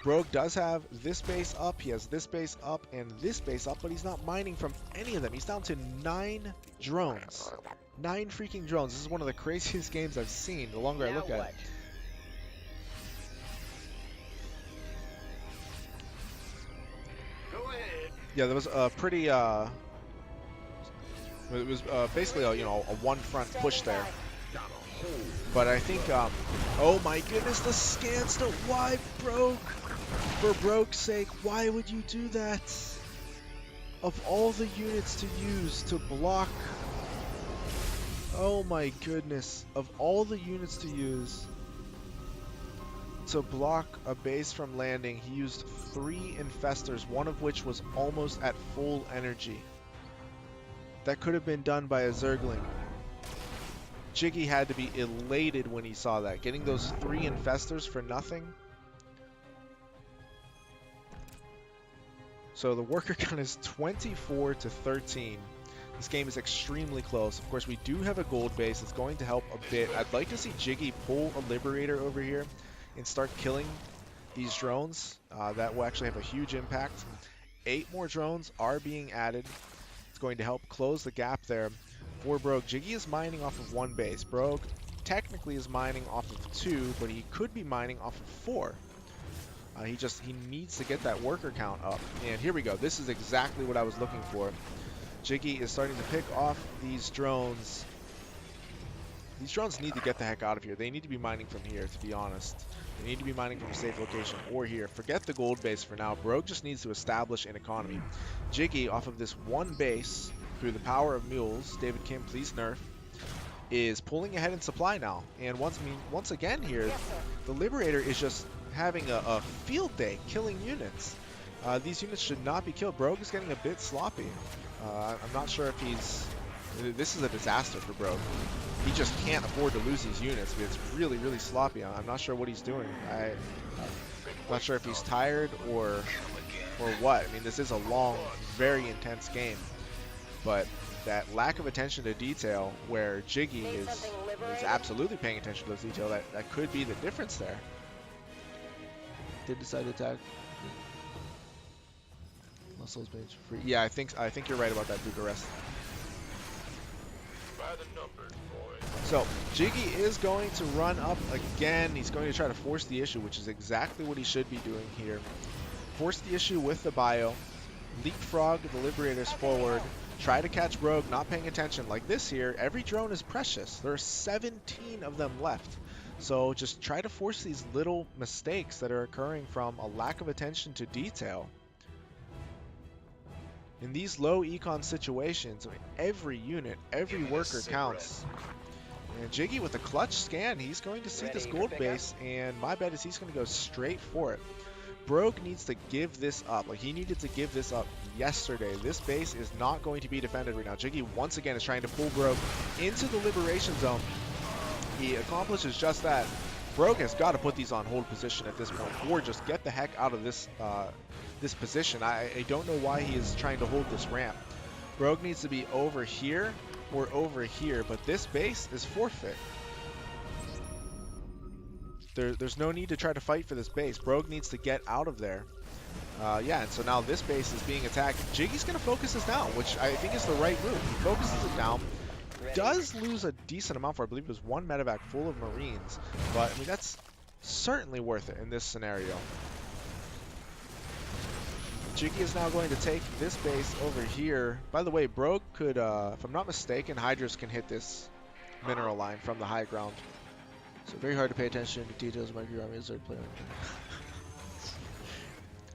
Speaker 2: Rogue does have this base up, he has this base up, and this base up, but he's not mining from any of them. He's down to 9 drones. 9 freaking drones. This is one of the craziest games I've seen, the longer I look at it.
Speaker 6: Go ahead.
Speaker 2: Yeah, there was a pretty, it was basically a, a one-front push there. But I think, oh my goodness, the scans don't, why, Brogue? For Brogue's sake, why would you do that? Of all the units to use to block, oh my goodness, of all the units to use to block a base from landing, he used 3 infestors, one of which was almost at full energy. That could have been done by a Zergling. Jiggy had to be elated when he saw that. Getting those 3 infestors for nothing. So the worker count is 24 to 13. This game is extremely close. Of course, we do have a gold base. It's going to help a bit. I'd like to see Jiggy pull a Liberator over here and start killing these drones. That will actually have a huge impact. 8 more drones are being added. It's going to help close the gap there for Brogue. Jiggy is mining off of 1 base. Brogue technically is mining off of 2, but he could be mining off of 4. He needs to get that worker count up. And here we go. This is exactly what I was looking for. Jiggy is starting to pick off these drones. These drones need to get the heck out of here. They need to be mining from here, to be honest. They need to be mining from a safe location or here. Forget the gold base for now. Brogue just needs to establish an economy. Jiggy, off of this 1 base, through the power of mules, David Kim, please nerf, is pulling ahead in supply now. And once again here, the Liberator is just having a field day killing units. These units should not be killed. Brogue is getting a bit sloppy. I'm not sure if he's... This is a disaster for Brogue. He just can't afford to lose these units. It's really, really sloppy. I'm not sure what he's doing. I'm not sure if he's tired or what. I mean, this is a long, very intense game. But that lack of attention to detail, where Jiggy is absolutely paying attention to those details, that could be the difference there. Did decide to attack. Muscles page free. Yeah, I think you're right about that, Bucharest.
Speaker 1: By the numbers, boys.
Speaker 2: So Jiggy is going to run up again. He's going to try to force the issue, which is exactly what he should be doing here. Force the issue with the bio. Leapfrog the Liberators forward. Try to catch Brogue, not paying attention. Like this here, every drone is precious. There are 17 of them left. So just try to force these little mistakes that are occurring from a lack of attention to detail. In these low econ situations, I mean, every unit, every worker counts. And Jiggy with a clutch scan, he's going to see this gold base, and my bet is he's going to go straight for it. Brogue needs to give this up. Like, he needed to give this up yesterday. This base is not going to be defended right now. Jiggy once again is trying to pull Brogue into the liberation zone. He accomplishes just that. Brogue has got to put these on hold position at this point, or just get the heck out of this this position. I don't know why he is trying to hold this ramp. Brogue needs to be over here or over here, but this base is forfeit. There's no need to try to fight for this base. Brogue needs to get out of there. Yeah, and so now this base is being attacked. Jiggy's going to focus this down, which I think is the right move. He focuses it down. Does lose a decent amount for, I believe it was 1 medevac full of Marines, but I mean that's certainly worth it in this scenario. Jiggy is now going to take this base over here. By the way, Brogue could, if I'm not mistaken, Hydras can hit this mineral line from the high ground. So very hard to pay attention to details of my army as Zerg player.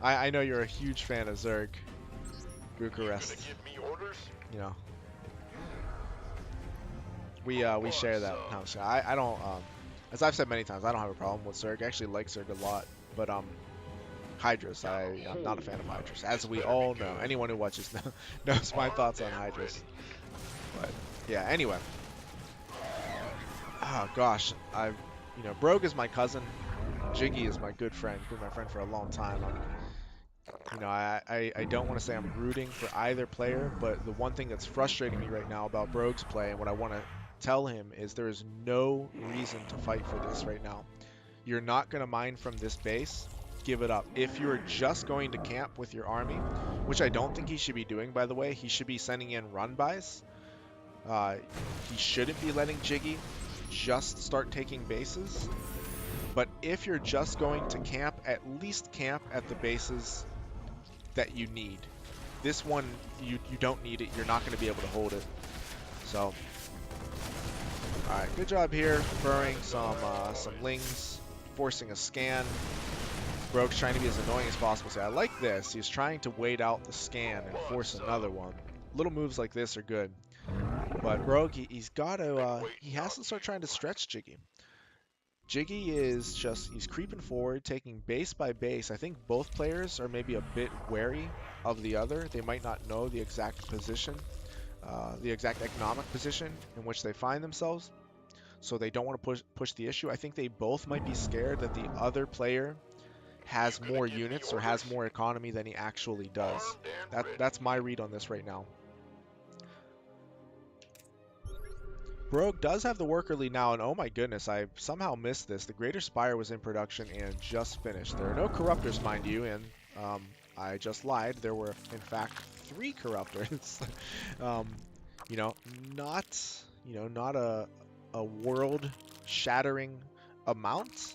Speaker 2: I know you're a huge fan of Zerg, Bucharest.
Speaker 1: You gonna give me orders?
Speaker 2: You know. We share that. No, so I don't, as I've said many times, I don't have a problem with Zerg. I actually like Zerg a lot, but Hydras, I'm not a fan of Hydras, as we all know. Anyone who watches knows my thoughts on Hydras. But yeah, anyway. Oh gosh, Brogue is my cousin. Jiggy is my good friend. Been my friend for a long time. you know, I don't want to say I'm rooting for either player, but the one thing that's frustrating me right now about Brogue's play and what I want to tell him is there is no reason to fight for this right now. You're not going to mine from this base. Give it up. If you're just going to camp with your army, which I don't think he should be doing, by the way, he should be sending in run buys. He shouldn't be letting Jiggy just start taking bases. But if you're just going to camp, at least camp at the bases that you need. This one, you don't need it. You're not going to be able to hold it. So, alright, good job here. Burrowing some lings, forcing a scan. Brogue's trying to be as annoying as possible. See, I like this. He's trying to wait out the scan and force another one. Little moves like this are good. But Brogue, he's got to, he has to start trying to stretch Jiggy. Jiggy is just, he's creeping forward, taking base by base. I think both players are maybe a bit wary of the other. They might not know the exact position, the exact economic position in which they find themselves. So they don't want to push the issue. I think they both might be scared that the other player has more units or has more economy than he actually does. That's my read on this right now. Brogue does have the worker lead now, and oh my goodness, I somehow missed this. The Greater Spire was in production and just finished. There are no corruptors, mind you, and I just lied. There were, in fact, 3 corruptors. You know, not a world-shattering amount,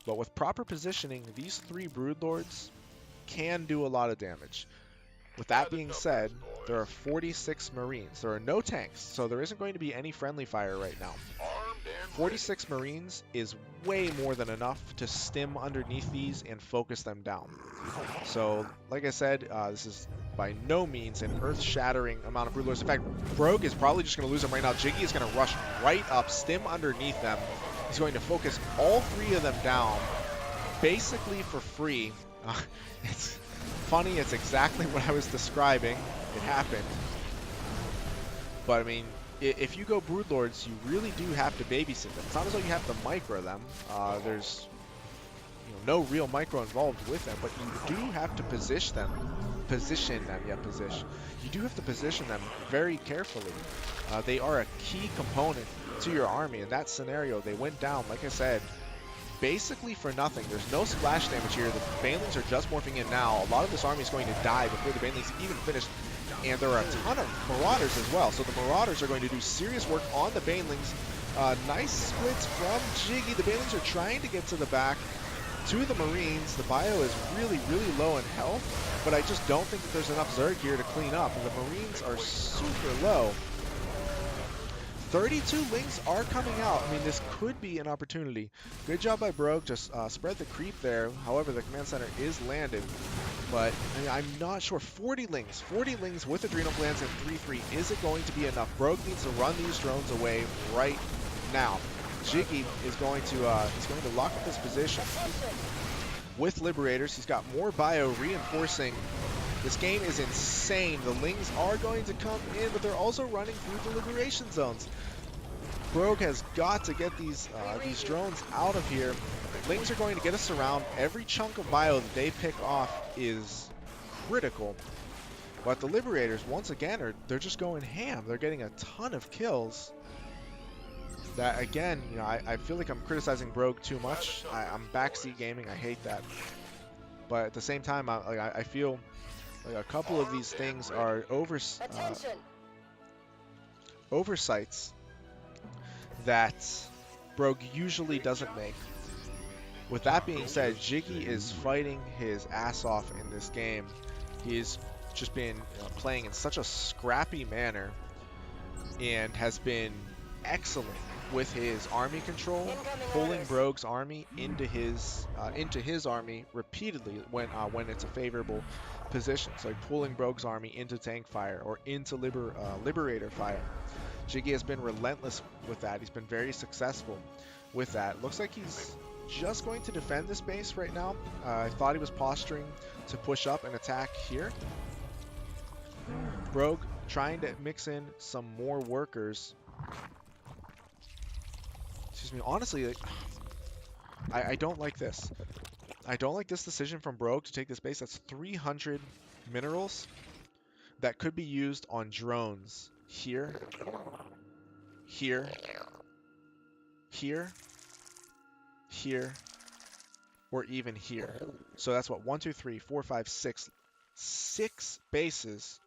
Speaker 2: but with proper positioning, these 3 Broodlords can do a lot of damage. With that being said, there are 46 Marines. There are no tanks, so there isn't going to be any friendly fire right now. 46 Marines is way more than enough to stim underneath these and focus them down. So, like I said, this is by no means an earth-shattering amount of Broodlords. In fact, Brogue is probably just going to lose them right now. Jiggy is going to rush right up, stim underneath them. He's going to focus all 3 of them down, basically for free. It's funny, it's exactly what I was describing. It happened. But I mean, if you go Broodlords, you really do have to babysit them. It's not as though you have to micro them. There's no real micro involved with them, but you do have to position them. You do have to position them very carefully. They are a key component to your army. In that scenario, they went down, like I said, basically for nothing. There's no splash damage here. The Banelings are just morphing in now. A lot of this army is going to die before the Banelings even finish. And there are a ton of Marauders as well. So the Marauders are going to do serious work on the Banelings. Nice splits from Jiggy. The Banelings are trying to get to the back to the Marines. The bio is really, really low in health, but I just don't think that there's enough Zerg here to clean up. And the Marines are super low. 32 Lings are coming out. I mean, this could be an opportunity. Good job by Brogue. Just spread the creep there. However, the command center is landed. But I mean, I'm not sure. 40 Lings with Adrenal Glands and 3-3. Is it going to be enough? Brogue needs to run these drones away right now. Jiggy is going to lock up his position with Liberators. He's got more bio reinforcing. This game is insane. The Lings are going to come in, but they're also running through the liberation zones. Brogue has got to get these drones out of here. Lings are going to get us around. Every chunk of bio that they pick off is critical. But the Liberators, once again, they're just going ham. They're getting a ton of kills. That, again, I feel like I'm criticizing Brogue too much. I'm backseat gaming. I hate that. But at the same time, I feel like a couple of these things are oversights that Brogue usually doesn't make. With that being said, Jiggy is fighting his ass off in this game. He's just been playing in such a scrappy manner and has been excellent with his army control, pulling Brogue's army into his army repeatedly when it's a favorable position. So like pulling Brogue's army into tank fire or into Liberator fire. Jiggy has been relentless with that. He's been very successful with that. Looks like he's just going to defend this base right now. I thought he was posturing to push up and attack here. Brogue trying to mix in some more workers. Excuse me, honestly, I don't like this. I don't like this decision from Brogue to take this base. That's 300 minerals that could be used on drones here, here, here, here, or even here. So that's what, 1, 2, 3, 4, 5, 6. 6 bases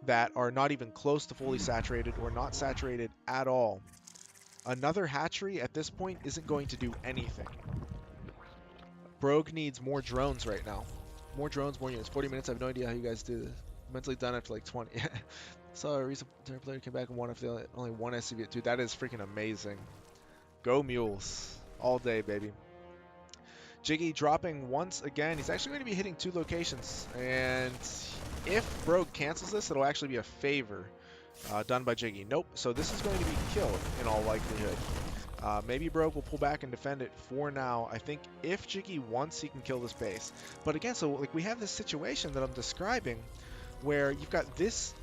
Speaker 2: that are not even close to fully saturated or not saturated at all. Another hatchery at this point isn't going to do anything. Brogue needs more drones right now. More drones, more units. 40 minutes, I have no idea how you guys do this. Mentally done after like 20. Saw a recent player came back and won after only one SCV. Dude, that is freaking amazing. Go Mules. All day, baby. Jiggy dropping once again. He's actually going to be hitting 2 locations. And if Brogue cancels this, it'll actually be a favor done by Jiggy. Nope. So this is going to be killed in all likelihood. Maybe Brogue will pull back and defend it for now. I think if Jiggy wants, he can kill this base. But again, so like we have this situation that I'm describing where you've got this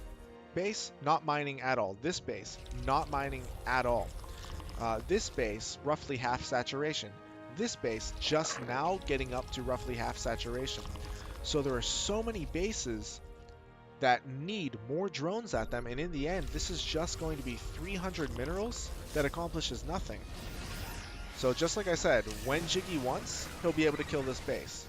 Speaker 2: base not mining at all. This base not mining at all. This base roughly half saturation. This base just now getting up to roughly half saturation. So there are so many bases that need more drones at them, and in the end, this is just going to be 300 minerals that accomplishes nothing. So just like I said, when Jiggy wants, he'll be able to kill this base.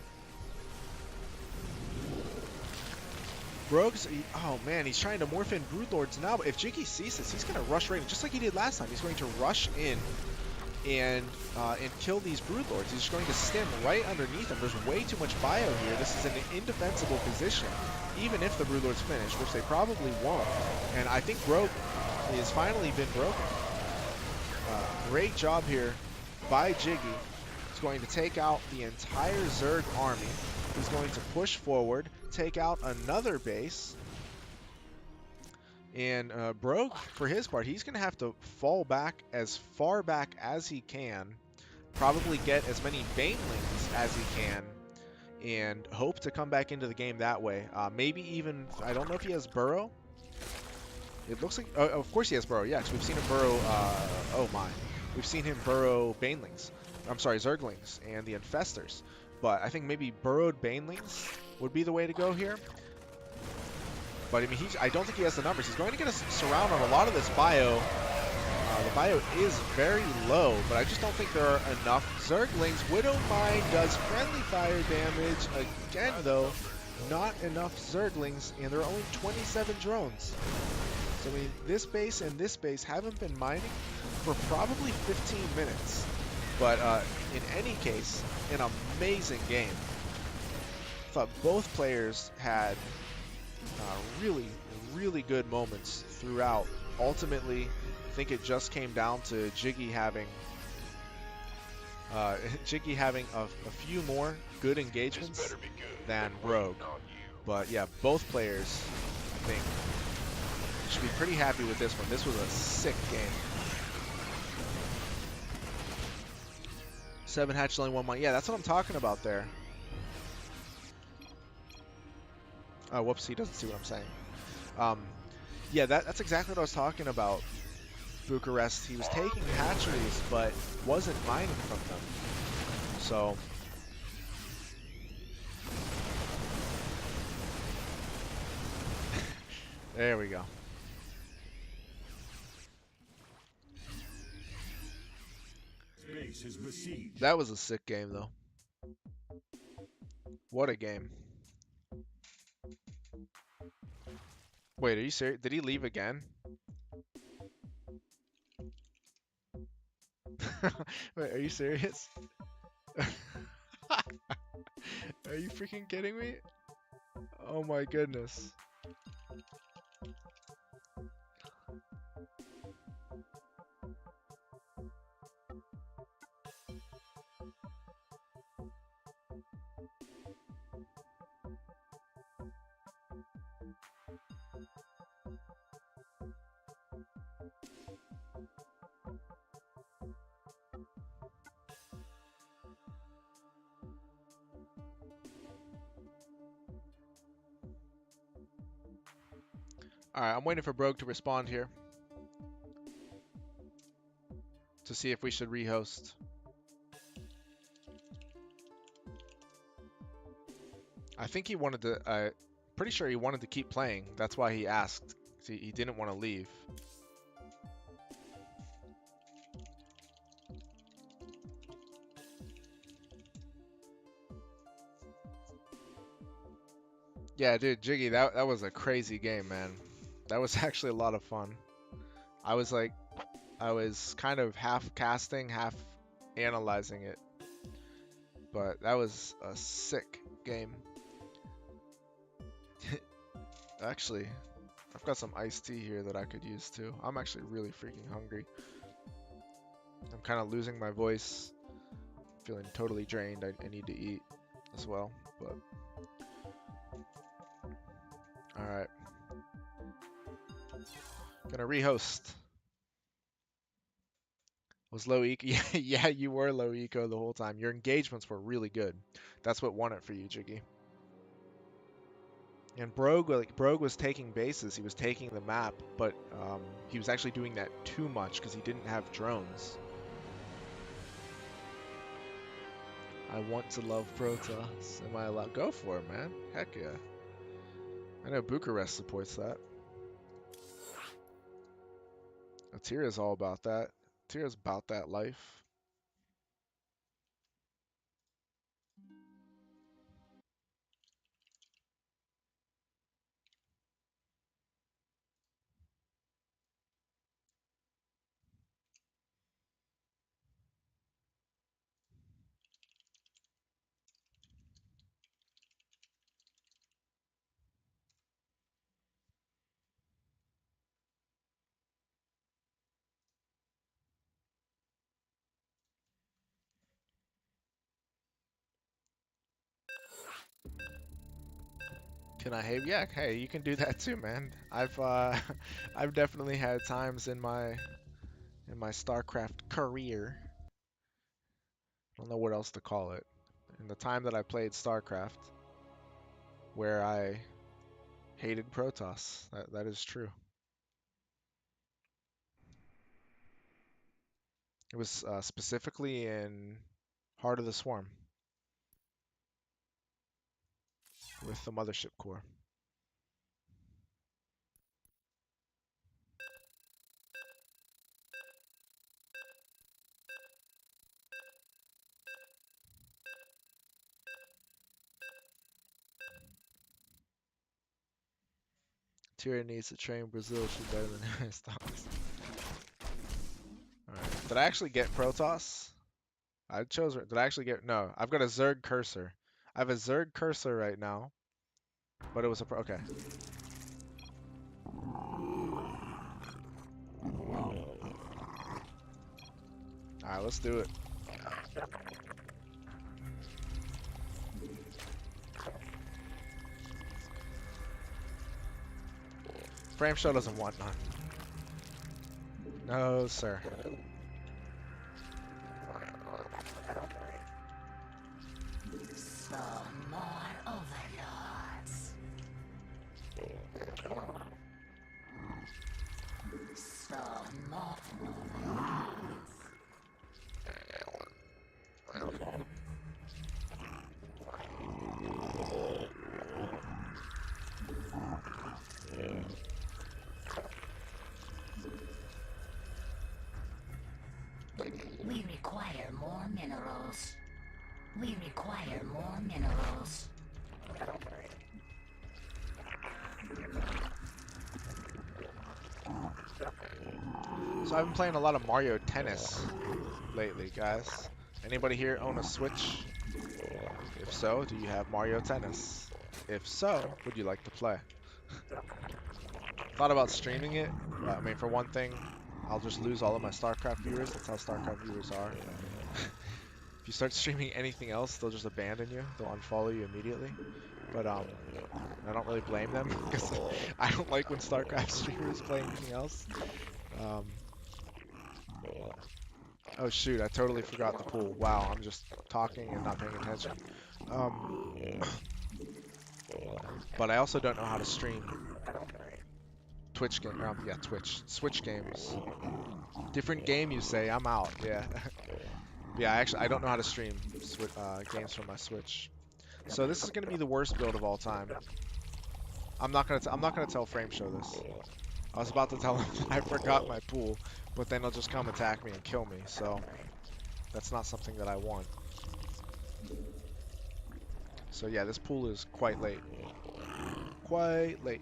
Speaker 2: Brogue's, oh man, he's trying to morph in Broodlords now, but if Jiggy sees this, he's going to rush right in, just like he did last time. He's going to rush in and kill these Broodlords. He's just going to stim right underneath them. There's way too much bio here. This is an indefensible position, even if the Broodlords finish, which they probably won't. And I think Brogue has finally been broken. Great job here by Jiggy. He's going to take out the entire Zerg army. He's going to push forward, take out another base. And Brogue, for his part, he's going to have to fall back as far back as he can, probably get as many Banelings as he can, and hope to come back into the game that way. Maybe even, I don't know if he has Burrow. It looks like, of course he has Burrow, yeah, 'cause we've seen him burrow, oh my. We've seen him burrow Banelings. I'm sorry, Zerglings and the Infestors. But I think maybe burrowed Banelings would be the way to go here. But I mean, I don't think he has the numbers. He's going to get a surround on a lot of this bio. The bio is very low, but I just don't think there are enough Zerglings. Widowmine does friendly fire damage. Again, though, not enough Zerglings, and there are only 27 drones. So I mean, this base and this base haven't been mining for probably 15 minutes. But in any case, an amazing game. I thought both players had really, really good moments throughout. Ultimately, I think it just came down to Jiggy having a few more good engagements than Brogue. But yeah, both players, I think, should be pretty happy with this one. This was a sick game. 7 hatch, only 1 mine. Yeah, that's what I'm talking about there. Oh, whoops, he doesn't see what I'm saying. Yeah, that's exactly what I was talking about, Bucharest. He was taking hatcheries, but wasn't mining from them. So... there we go. That was a sick game, though. What a game. Wait, are you serious? Did he leave again? Wait, are you serious? Are you freaking kidding me? Oh my goodness. Alright, I'm waiting for Brogue to respond here. To see if we should rehost. I think he wanted to. Pretty sure he wanted to keep playing. That's why he asked. See, he didn't want to leave. Yeah, dude, Jiggy, that was a crazy game, man. That was actually a lot of fun. I was like, I was kind of half casting, half analyzing it. But that was a sick game. Actually, I've got some iced tea here that I could use too. I'm actually really freaking hungry. I'm kind of losing my voice. Feeling totally drained. I need to eat as well. But alright. Gonna rehost. Was low eco? Yeah, yeah, you were low eco the whole time. Your engagements were really good. That's what won it for you, Jiggy. And Brogue was taking bases. He was taking the map, but he was actually doing that too much because he didn't have drones. I want to love Protoss. Am I allowed? Go for it, man. Heck yeah. I know Bucharest supports that. Atira's all about that. Atira's about that life. Can I hate? Yeah, hey, you can do that too, man. I've I've definitely had times in my StarCraft career. I don't know what else to call it. In the time that I played StarCraft, where I hated Protoss. That is true. It was specifically in Heart of the Swarm with the Mothership Core. Tyrion needs to train Brazil. She's better than Stocks. Alright. Did I actually get Protoss? I chose. Did I actually get? No. I've got a Zerg cursor. I have a Zerg cursor right now, but it was a. Okay. Alright, let's do it. Frame show doesn't want none. No, sir.
Speaker 3: Some more overlords. Some more overlords. We require more minerals. We require more minerals.
Speaker 2: So I've been playing a lot of Mario Tennis lately, guys. Anybody here own a Switch? If so, do you have Mario Tennis? If so, would you like to play? Thought about streaming it. I mean, for one thing, I'll just lose all of my StarCraft viewers. That's how StarCraft viewers are. If you start streaming anything else, they'll just abandon you. They'll unfollow you immediately. But I don't really blame them because I don't like when StarCraft streamers play anything else. Oh shoot, I totally forgot the pool. Wow, I'm just talking and not paying attention. But I also don't know how to stream Twitch game. Yeah, Switch games. Different game, you say? I'm out. Yeah. Yeah, actually, I don't know how to stream games from my Switch. So this is going to be the worst build of all time. I'm not gonna tell Frame Show this. I was about to tell him that I forgot my pool, but then he'll just come attack me and kill me. So that's not something that I want. So yeah, this pool is quite late. Quite late.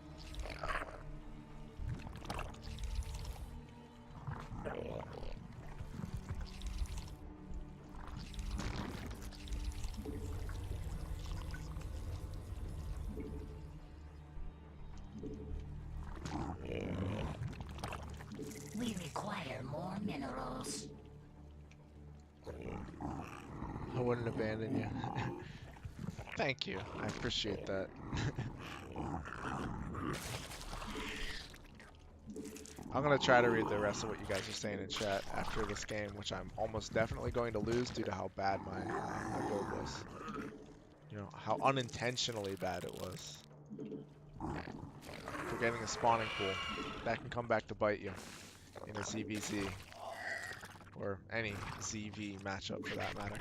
Speaker 3: We require more minerals.
Speaker 2: I wouldn't abandon you. Thank you. I appreciate that. I'm going to try to read the rest of what you guys are saying in chat after this game, which I'm almost definitely going to lose due to how bad my build was. You know, how unintentionally bad it was. Forgetting a spawning pool. That can come back to bite you in a ZVZ. Or any ZV matchup for that matter.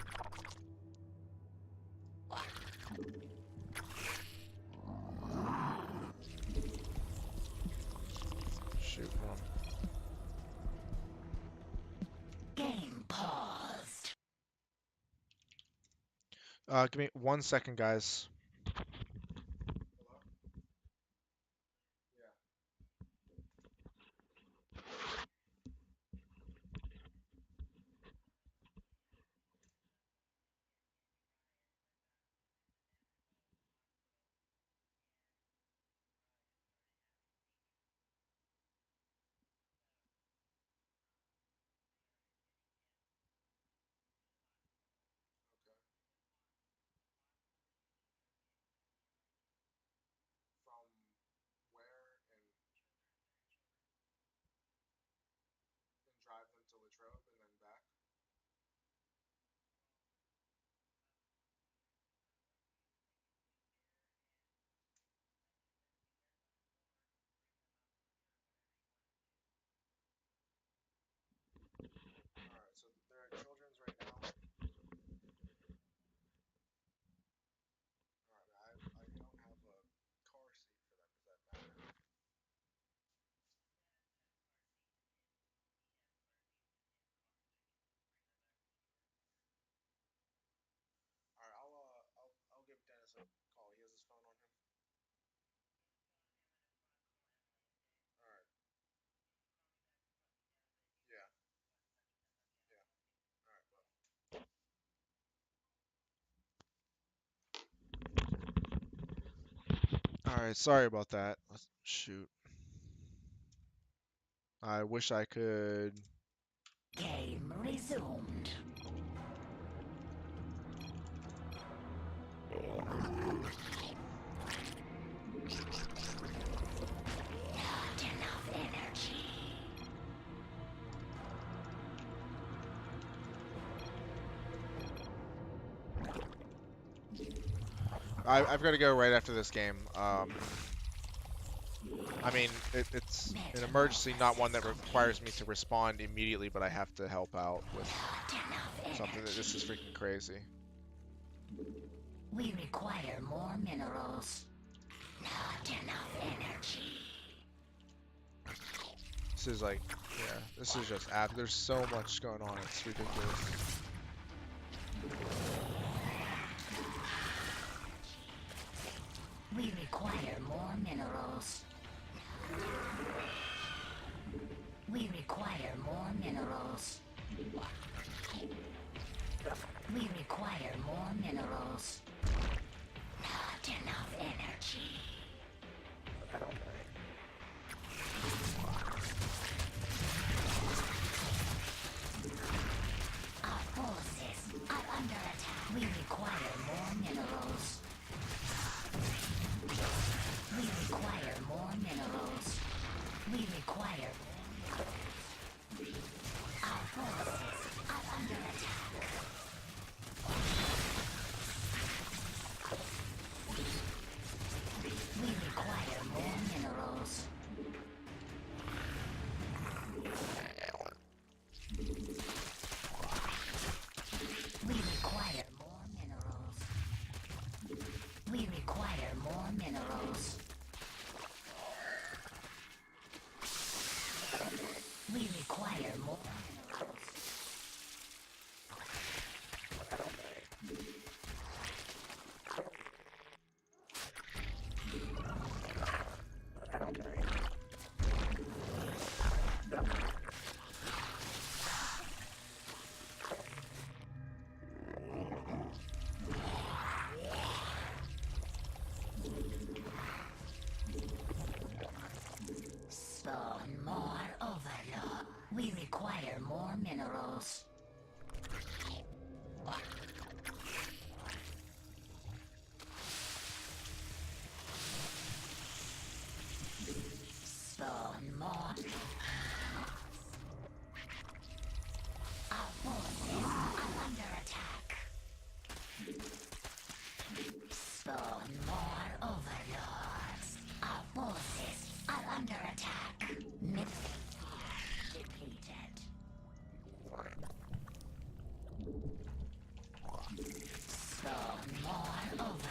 Speaker 2: Shoot, hold
Speaker 3: Game paused.
Speaker 2: on. Give me 1 second, guys. From where and drive them to Latrobe and then back? Alright, so they're at Children's right now. Alright, I don't have a car seat for them. Does that matter? Alright, I'll give Dennis a call. He has his phone on him. Alright, yeah, yeah. Alright, well. Alright, sorry about that. Shoot. I wish I could.
Speaker 3: Game resumed. Not enough energy.
Speaker 2: I've got to go right after this game. I mean, it's an emergency, not one that requires me to respond immediately, but I have to help out with something that this is freaking crazy.
Speaker 3: We require more minerals. Not enough energy.
Speaker 2: This is like, yeah, this is just there's so much going on, it's ridiculous.
Speaker 3: We require more minerals. We require more minerals. We require more minerals. Not enough energy. Our forces are under attack. We require more minerals. We require more minerals. We require more minerals. Our forces are under attack. We require more minerals. We require more minerals. more minerals. Spawn more. Our forces are under attack. Spawn more overlords. Our forces are under attack. Depleted. Spawn more overlords.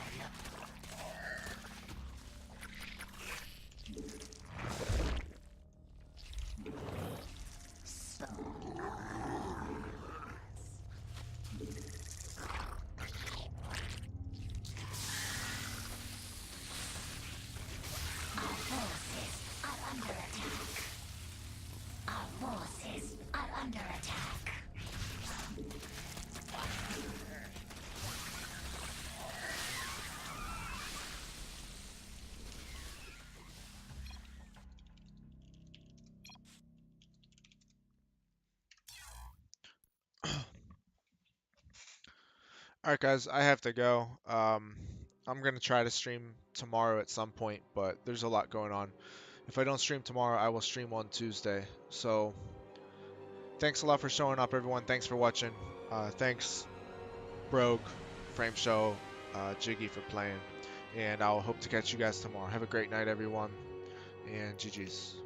Speaker 3: Under attack.
Speaker 2: Alright guys, I have to go. I'm gonna try to stream tomorrow at some point, but there's a lot going on. If I don't stream tomorrow, I will stream on Tuesday. So, thanks a lot for showing up, everyone. Thanks for watching. Thanks, Brogue, Frame Show, Jiggy for playing. And I'll hope to catch you guys tomorrow. Have a great night, everyone. And GG's.